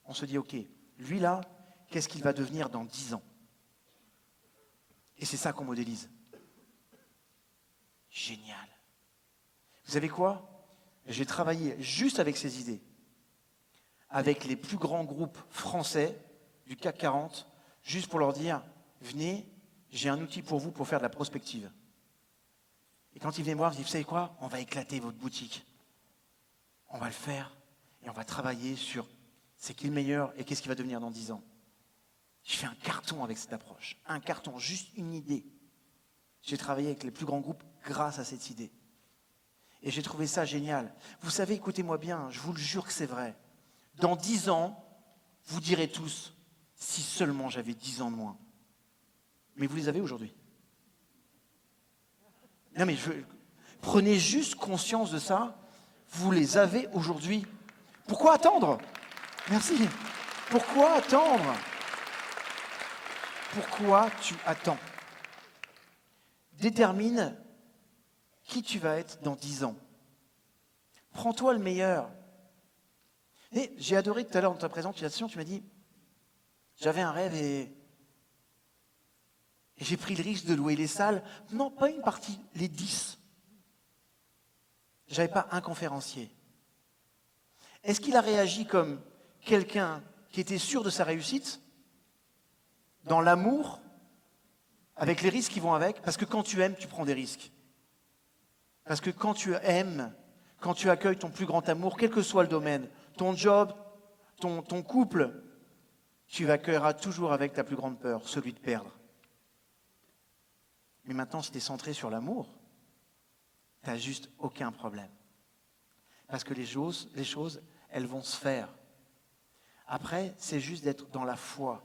on se dit, ok, lui là, qu'est-ce qu'il va devenir dans 10 ans? Et c'est ça qu'on modélise. Génial. Vous savez quoi? J'ai travaillé juste avec ces idées, avec les plus grands groupes français du CAC 40, juste pour leur dire, venez, j'ai un outil pour vous pour faire de la prospective. Et quand ils venaient me voir, je dis, vous savez quoi? On va éclater votre boutique. On va le faire et on va travailler sur c'est qui le meilleur et qu'est-ce qui va devenir dans 10 ans. Je fais un carton avec cette approche. Un carton, juste une idée. J'ai travaillé avec les plus grands groupes grâce à cette idée. Et j'ai trouvé ça génial. Vous savez, écoutez-moi bien, je vous le jure que c'est vrai. Dans 10 ans, vous direz tous, si seulement j'avais 10 ans de moins. Mais vous les avez aujourd'hui. Non mais prenez juste conscience de ça. Vous les avez aujourd'hui. Pourquoi attendre? Merci. Pourquoi attendre? Pourquoi tu attends? Détermine qui tu vas être dans 10 ans. Prends-toi le meilleur. Et j'ai adoré tout à l'heure dans ta présentation, tu m'as dit, j'avais un rêve et j'ai pris le risque de louer les salles. Non, pas une partie, les 10. J'avais pas un conférencier. Est-ce qu'il a réagi comme quelqu'un qui était sûr de sa réussite, dans l'amour, avec les risques qui vont avec? Parce que quand tu aimes, tu prends des risques. Parce que quand tu aimes, quand tu accueilles ton plus grand amour, quel que soit le domaine, ton job, ton couple, tu accueilleras toujours avec ta plus grande peur, celui de perdre. Mais maintenant, si tu es centré sur l'amour, tu n'as juste aucun problème. Parce que les choses, elles vont se faire. Après, c'est juste d'être dans la foi.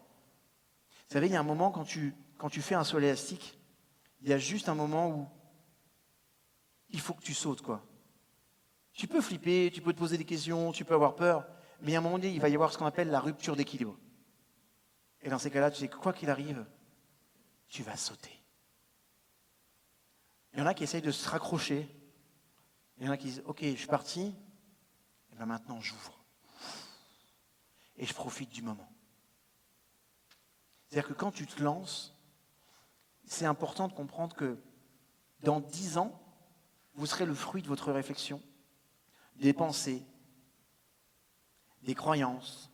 Vous savez, il y a un moment quand tu fais un saut élastique, il y a juste un moment où il faut que tu sautes, quoi. Tu peux flipper, tu peux te poser des questions, tu peux avoir peur, mais à un moment donné, il va y avoir ce qu'on appelle la rupture d'équilibre. Et dans ces cas-là, tu sais que quoi qu'il arrive, tu vas sauter. Il y en a qui essayent de se raccrocher. Il y en a qui disent, ok, je suis parti, et bien maintenant j'ouvre. Et je profite du moment. C'est-à-dire que quand tu te lances, c'est important de comprendre que dans 10 ans, vous serez le fruit de votre réflexion, des pensées, des croyances,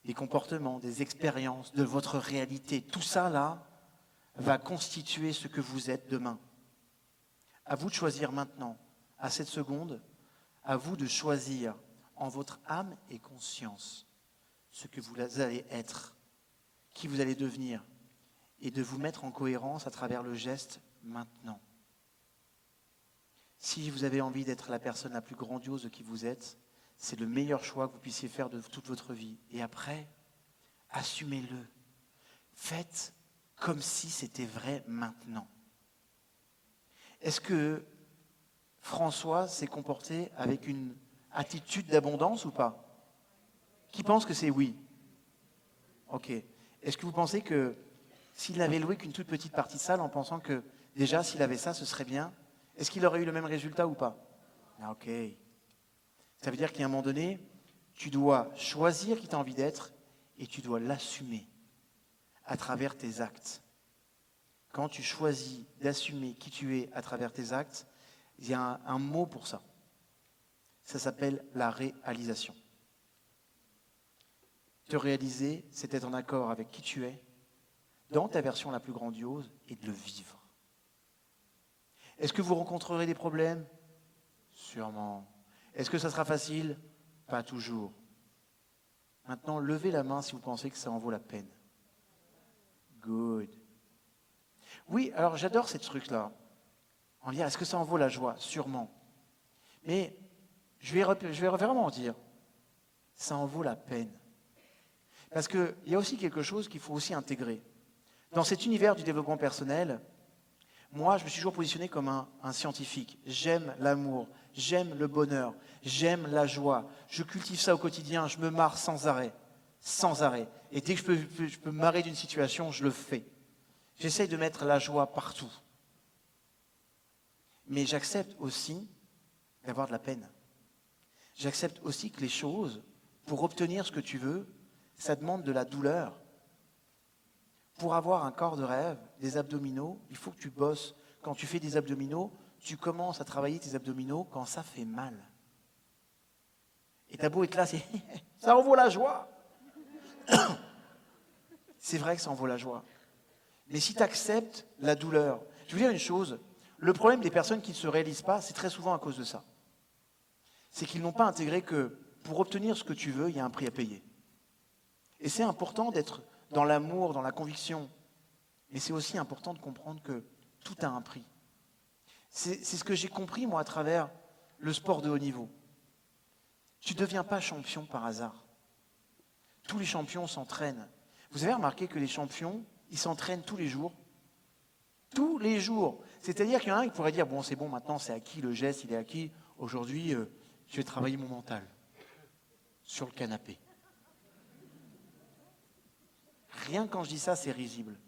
des comportements, des expériences, de votre réalité. Tout ça, là, va constituer ce que vous êtes demain. À vous de choisir maintenant, à cette seconde, à vous de choisir en votre âme et conscience ce que vous allez être, qui vous allez devenir, et de vous mettre en cohérence à travers le geste maintenant. Si vous avez envie d'être la personne la plus grandiose de qui vous êtes, c'est le meilleur choix que vous puissiez faire de toute votre vie. Et après, assumez-le. Faites comme si c'était vrai maintenant. Est-ce que François s'est comporté avec une attitude d'abondance ou pas? Qui pense que c'est oui? Ok. Est-ce que vous pensez que s'il n'avait loué qu'une toute petite partie de salle en pensant que déjà s'il avait ça, ce serait bien, est-ce qu'il aurait eu le même résultat ou pas? Ah, ok. Ça veut dire qu'à un moment donné, tu dois choisir qui tu as envie d'être et tu dois l'assumer à travers tes actes. Quand tu choisis d'assumer qui tu es à travers tes actes, il y a un mot pour ça. Ça s'appelle la réalisation. Te réaliser, c'est être en accord avec qui tu es, dans ta version la plus grandiose, et de le vivre. Est-ce que vous rencontrerez des problèmes? Sûrement. Est-ce que ça sera facile? Pas toujours. Maintenant, levez la main si vous pensez que ça en vaut la peine. Good. Oui, alors j'adore ces trucs-là. On va dire, est-ce que ça en vaut la joie? Sûrement. Mais je vais vraiment dire, ça en vaut la peine. Parce qu'il y a aussi quelque chose qu'il faut aussi intégrer. Dans cet univers du développement personnel, moi, je me suis toujours positionné comme un scientifique. J'aime l'amour, j'aime le bonheur, j'aime la joie. Je cultive ça au quotidien, je me marre sans arrêt. Sans arrêt. Et dès que je peux me marrer d'une situation, je le fais. J'essaye de mettre la joie partout. Mais j'accepte aussi d'avoir de la peine. J'accepte aussi que les choses, pour obtenir ce que tu veux, ça demande de la douleur. Pour avoir un corps de rêve, des abdominaux, il faut que tu bosses quand tu fais des abdominaux, tu commences à travailler tes abdominaux quand ça fait mal. Et t'as beau être là, c'est ça en vaut la joie. C'est vrai que ça en vaut la joie. Mais si tu acceptes la douleur, je veux dire une chose, le problème des personnes qui ne se réalisent pas, c'est très souvent à cause de ça. C'est qu'ils n'ont pas intégré que pour obtenir ce que tu veux, il y a un prix à payer. Et c'est important d'être dans l'amour, dans la conviction. Mais c'est aussi important de comprendre que tout a un prix. C'est ce que j'ai compris, moi, à travers le sport de haut niveau. Tu ne deviens pas champion par hasard. Tous les champions s'entraînent. Vous avez remarqué que les champions, ils s'entraînent tous les jours. Tous les jours. C'est-à-dire qu'il y en a un qui pourrait dire, bon, c'est bon, maintenant c'est acquis, le geste, il est acquis. Aujourd'hui, je vais travailler mon mental. Sur le canapé. Rien que quand je dis ça, c'est risible.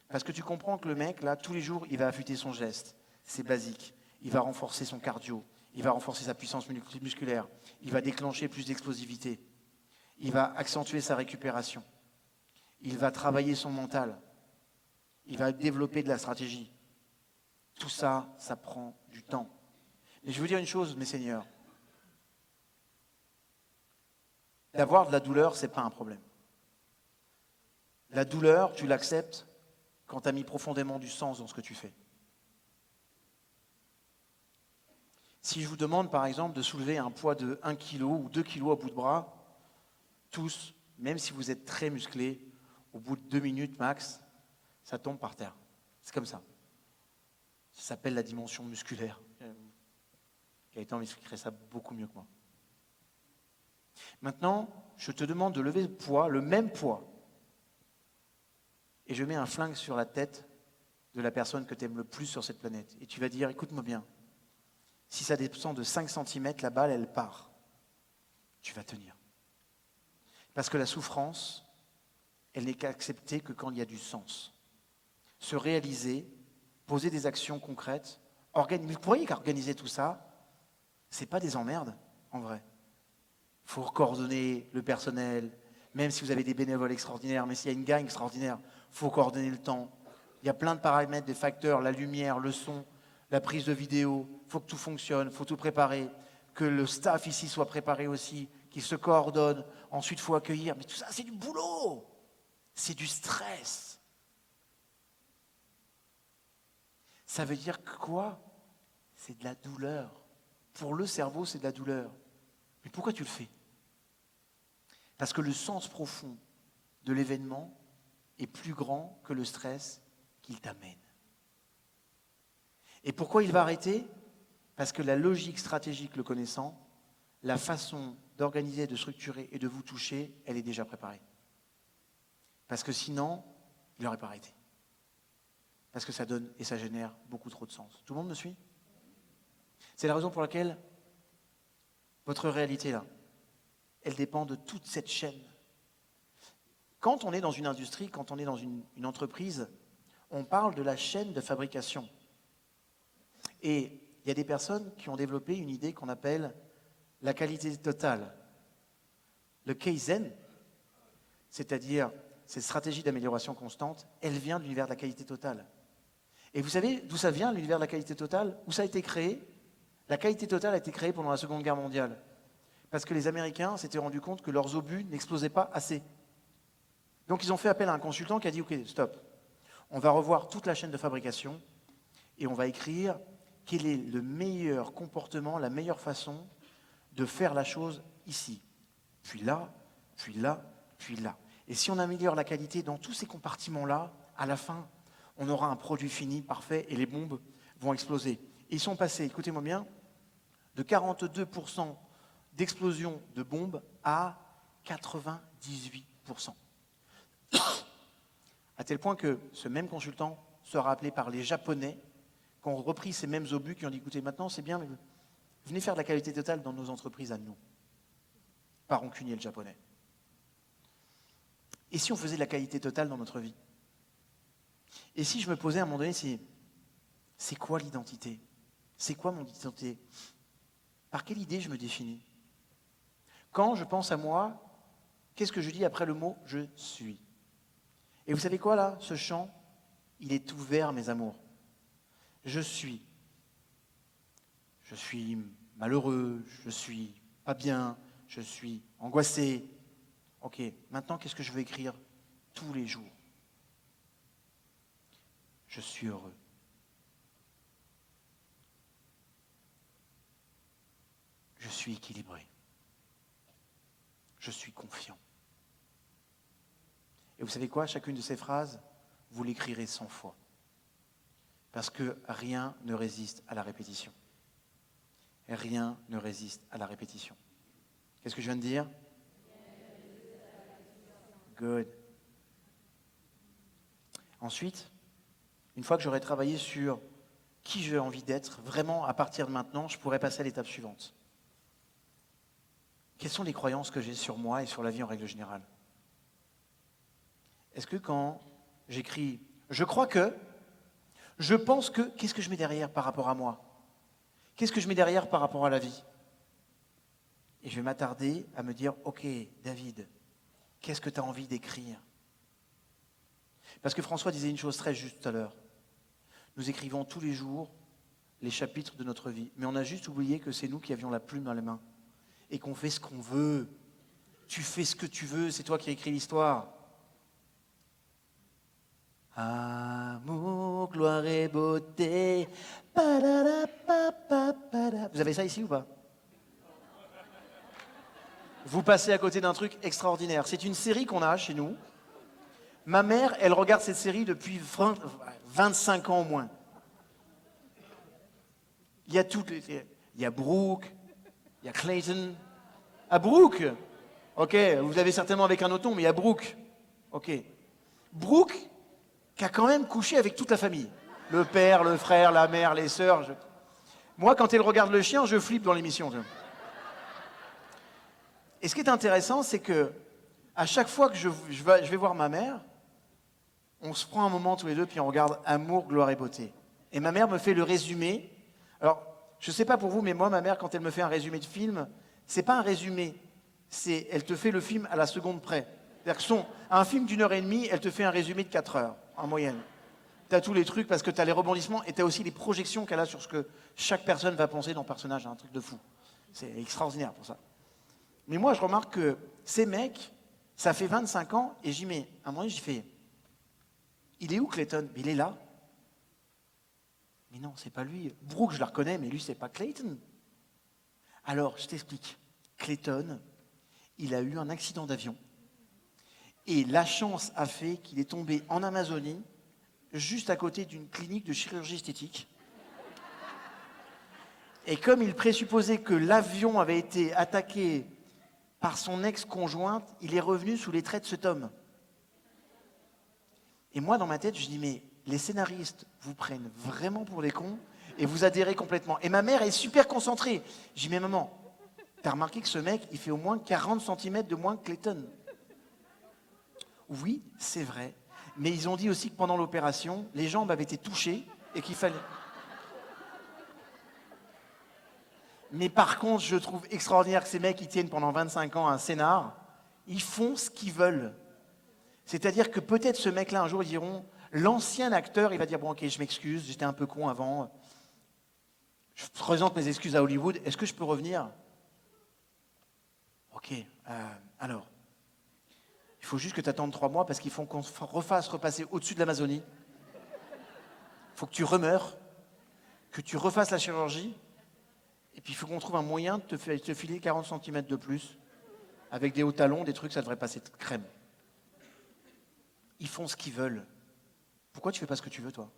Parce que tu comprends que le mec, là, tous les jours, il va affûter son geste. C'est basique. Il va renforcer son cardio. Il va renforcer sa puissance musculaire. Il va déclencher plus d'explosivité. Il va accentuer sa récupération. Il va travailler son mental. Il va développer de la stratégie. Tout ça, ça prend du temps. Mais je veux dire une chose, mes seigneurs. D'avoir de la douleur, ce n'est pas un problème. La douleur, tu l'acceptes quand tu as mis profondément du sens dans ce que tu fais. Si je vous demande, par exemple, de soulever un poids de 1 kg ou 2 kg à bout de bras, tous, même si vous êtes très musclés, au bout de 2 minutes max, ça tombe par terre. C'est comme ça. Ça s'appelle la dimension musculaire. Gaëtan m'expliquerait ça beaucoup mieux que moi. Maintenant, je te demande de lever le poids, le même poids, et je mets un flingue sur la tête de la personne que tu aimes le plus sur cette planète. Et tu vas dire, écoute-moi bien, si ça descend de 5 cm, la balle, elle part. Tu vas tenir. Parce que la souffrance, elle n'est qu'acceptée que quand il y a du sens. Se réaliser, poser des actions concrètes, vous pourriez qu'organiser tout ça, c'est pas des emmerdes, en vrai. Il faut coordonner le personnel, même si vous avez des bénévoles extraordinaires, mais s'il y a une gang extraordinaire, il faut coordonner le temps. Il y a plein de paramètres, des facteurs, la lumière, le son, la prise de vidéo, il faut que tout fonctionne, il faut tout préparer, que le staff ici soit préparé aussi, qu'il se coordonne, ensuite il faut accueillir. Mais tout ça, c'est du boulot, c'est du stress. Ça veut dire que quoi? C'est de la douleur. Pour le cerveau, c'est de la douleur. Mais pourquoi tu le fais? Parce que le sens profond de l'événement est plus grand que le stress qu'il t'amène. Et pourquoi il va arrêter? Parce que la logique stratégique le connaissant, la façon d'organiser, de structurer et de vous toucher, elle est déjà préparée. Parce que sinon, il n'aurait pas arrêté. Parce que ça donne et ça génère beaucoup trop de sens. Tout le monde me suit? C'est la raison pour laquelle votre réalité, là, elle dépend de toute cette chaîne. Quand on est dans une industrie, quand on est dans une entreprise, on parle de la chaîne de fabrication. Et il y a des personnes qui ont développé une idée qu'on appelle la qualité totale. Le Kaizen, c'est-à-dire cette stratégie d'amélioration constante, elle vient de l'univers de la qualité totale. Et vous savez d'où ça vient, l'univers de la qualité totale? Où ça a été créé? La qualité totale a été créée pendant la Seconde Guerre mondiale. Parce que les Américains s'étaient rendus compte que leurs obus n'explosaient pas assez. Donc ils ont fait appel à un consultant qui a dit « Ok, stop, on va revoir toute la chaîne de fabrication et on va écrire quel est le meilleur comportement, la meilleure façon de faire la chose ici. Puis là, puis là, puis là. Et si on améliore la qualité dans tous ces compartiments-là, à la fin, on aura un produit fini, parfait, et les bombes vont exploser. » Et ils sont passés, écoutez-moi bien, de 42% d'explosion de bombes à 98%. À tel point que ce même consultant sera appelé par les Japonais qui ont repris ces mêmes obus, qui ont dit, écoutez, maintenant c'est bien, mais venez faire de la qualité totale dans nos entreprises à nous. Pas rancunier le Japonais. Et si on faisait de la qualité totale dans notre vie? Et si je me posais à un moment donné, c'est quoi l'identité? C'est quoi mon identité? Par quelle idée je me définis? Quand je pense à moi, qu'est-ce que je dis après le mot « je suis » ? Et vous savez quoi là? Ce chant, il est ouvert, mes amours. Je suis malheureux, je suis pas bien, je suis angoissé. Ok, maintenant qu'est-ce que je veux écrire tous les jours? Je suis heureux. Je suis équilibré. Je suis confiant. Et vous savez quoi? Chacune de ces phrases, vous l'écrirez 100 fois. Parce que rien ne résiste à la répétition. Rien ne résiste à la répétition. Qu'est-ce que je viens de dire? Good. Ensuite, une fois que j'aurai travaillé sur qui j'ai envie d'être, vraiment, à partir de maintenant, je pourrais passer à l'étape suivante. Quelles sont les croyances que j'ai sur moi et sur la vie en règle générale? Est-ce que quand j'écris « je crois que », je pense que, qu'est-ce que je mets derrière par rapport à moi? Qu'est-ce que je mets derrière par rapport à la vie? Et je vais m'attarder à me dire « ok, David, qu'est-ce que tu as envie d'écrire ?» Parce que François disait une chose très juste tout à l'heure. Nous écrivons tous les jours les chapitres de notre vie, mais on a juste oublié que c'est nous qui avions la plume dans les mains et qu'on fait ce qu'on veut. Tu fais ce que tu veux, c'est toi qui as écrit l'histoire. Amour, gloire et beauté. Vous avez ça ici ou pas? Vous passez à côté d'un truc extraordinaire. C'est une série qu'on a chez nous. Ma mère, elle regarde cette série depuis 25 ans au moins. Il y a toutes les... Il y a Brooke, il y a Clayton. Ah, Brooke! Ok, vous avez certainement avec un autre nom, mais il y a Brooke. Ok. Brooke, qui a quand même couché avec toute la famille. Le père, le frère, la mère, les sœurs. Moi, quand elle regarde le chien, je flippe dans l'émission. Et ce qui est intéressant, c'est que à chaque fois que je vais voir ma mère, on se prend un moment tous les deux, puis on regarde Amour, gloire et beauté. Et ma mère me fait le résumé. Alors, je ne sais pas pour vous, mais moi, ma mère, quand elle me fait un résumé de film, c'est pas un résumé. Elle te fait le film à la seconde près. C'est-à-dire que un film d'1h30, elle te fait un résumé de 4 heures, en moyenne. Tu as tous les trucs parce que tu as les rebondissements et tu as aussi les projections qu'elle a sur ce que chaque personne va penser dans le personnage. Un truc de fou. C'est extraordinaire pour ça. Mais moi, je remarque que ces mecs, ça fait 25 ans, et j'y mets, à un moment, j'y fais, il est où Clayton? Il est là. Mais non, c'est pas lui. Brooke, je la reconnais, mais lui, c'est pas Clayton. Alors, je t'explique. Clayton, il a eu un accident d'avion. Et la chance a fait qu'il est tombé en Amazonie, juste à côté d'une clinique de chirurgie esthétique. Et comme il présupposait que l'avion avait été attaqué par son ex-conjointe, il est revenu sous les traits de cet homme. Et moi, dans ma tête, je dis, mais les scénaristes vous prennent vraiment pour des cons et vous adhérez complètement. Et ma mère est super concentrée. Je dis, mais maman, t'as remarqué que ce mec, il fait au moins 40 cm de moins que Clayton? Oui, c'est vrai. Mais ils ont dit aussi que pendant l'opération, les jambes avaient été touchées et qu'il fallait... Mais par contre, je trouve extraordinaire que ces mecs, ils tiennent pendant 25 ans un scénar. Ils font ce qu'ils veulent. C'est-à-dire que peut-être ce mec-là, un jour, ils diront... L'ancien acteur, il va dire, bon, ok, je m'excuse, j'étais un peu con avant. Je présente mes excuses à Hollywood. Est-ce que je peux revenir? Ok, alors... Il faut juste que tu attendes 3 mois parce qu'il faut qu'on refasse repasser au-dessus de l'Amazonie. Il faut que tu remeures, que tu refasses la chirurgie, et puis il faut qu'on trouve un moyen de te filer 40 cm de plus, avec des hauts talons, des trucs, ça devrait passer de crème. Ils font ce qu'ils veulent. Pourquoi tu ne fais pas ce que tu veux, toi?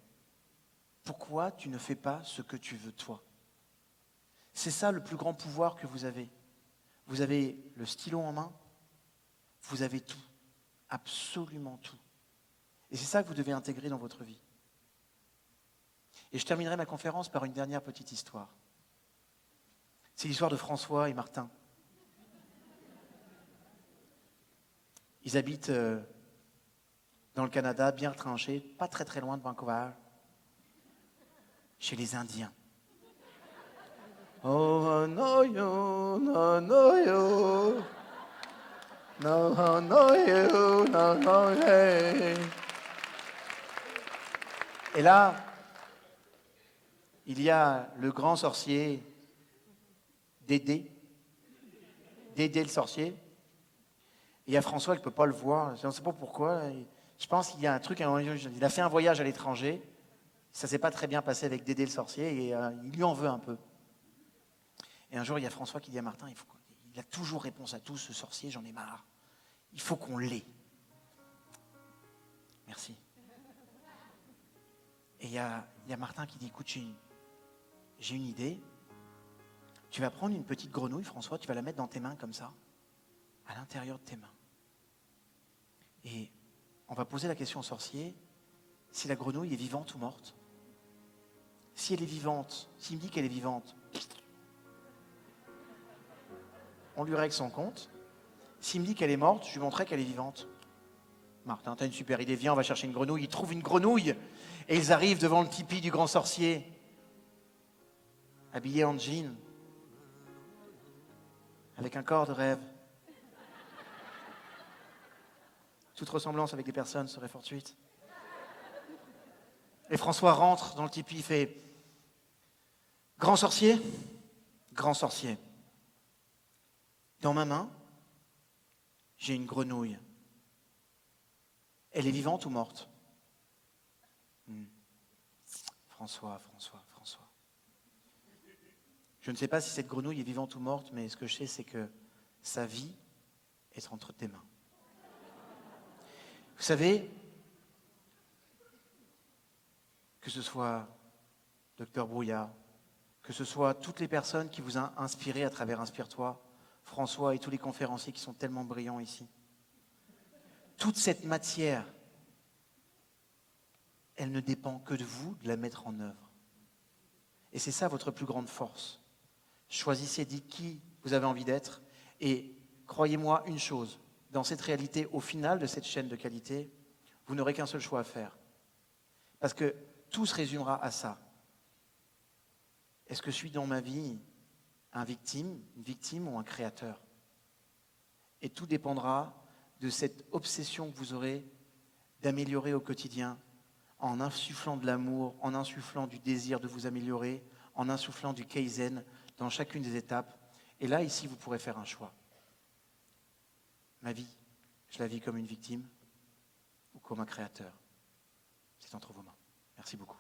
Pourquoi tu ne fais pas ce que tu veux, toi? C'est ça le plus grand pouvoir que vous avez. Vous avez le stylo en main, vous avez tout. Absolument tout. Et c'est ça que vous devez intégrer dans votre vie. Et je terminerai ma conférence par une dernière petite histoire. C'est l'histoire de François et Martin. Ils habitent dans le Canada, bien retranchés, pas très très loin de Vancouver, chez les Indiens. Oh no yo, no no yo. No, no, you, no, no, hey. Et là, Il y a le grand sorcier Dédé, Dédé le sorcier. Et il y a François, il ne peut pas le voir. Je ne sais pas pourquoi. Je pense qu'il y a un truc. Il a fait un voyage à l'étranger. Ça ne s'est pas très bien passé avec Dédé le sorcier et il lui en veut un peu. Et un jour, il y a François qui dit à Martin, il a toujours réponse à tout, ce sorcier, j'en ai marre. Il faut qu'on l'ait. Merci. Et il y a Martin qui dit, écoute, j'ai une idée. Tu vas prendre une petite grenouille, François, tu vas la mettre dans tes mains comme ça, à l'intérieur de tes mains. Et on va poser la question au sorcier, si la grenouille est vivante ou morte. Si elle est vivante, s'il me dit qu'elle est vivante, on lui règle son compte. S'il me dit qu'elle est morte, je lui montrerai qu'elle est vivante. Martin, t'as une super idée, viens, on va chercher une grenouille. Ils trouvent une grenouille et ils arrivent devant le tipi du grand sorcier, habillés en jean, avec un corps de rêve. Toute ressemblance avec des personnes serait fortuite. Et François rentre dans le tipi, il fait « Grand sorcier, dans ma main, j'ai une grenouille. Elle est vivante ou morte ?» François. Je ne sais pas si cette grenouille est vivante ou morte, mais ce que je sais, c'est que sa vie est entre tes mains. Vous savez, que ce soit Docteur Brouillard, que ce soit toutes les personnes qui vous ont inspiré à travers Inspire-toi, François et tous les conférenciers qui sont tellement brillants ici. Toute cette matière, elle ne dépend que de vous de la mettre en œuvre. Et c'est ça votre plus grande force. Choisissez, dites qui vous avez envie d'être et croyez-moi une chose, dans cette réalité, au final de cette chaîne de qualité, vous n'aurez qu'un seul choix à faire. Parce que tout se résumera à ça. Est-ce que je suis dans ma vie une victime ou un créateur? Et tout dépendra de cette obsession que vous aurez d'améliorer au quotidien en insufflant de l'amour, en insufflant du désir de vous améliorer, en insufflant du kaizen dans chacune des étapes. Et là, ici, vous pourrez faire un choix. Ma vie, je la vis comme une victime ou comme un créateur. C'est entre vos mains. Merci beaucoup.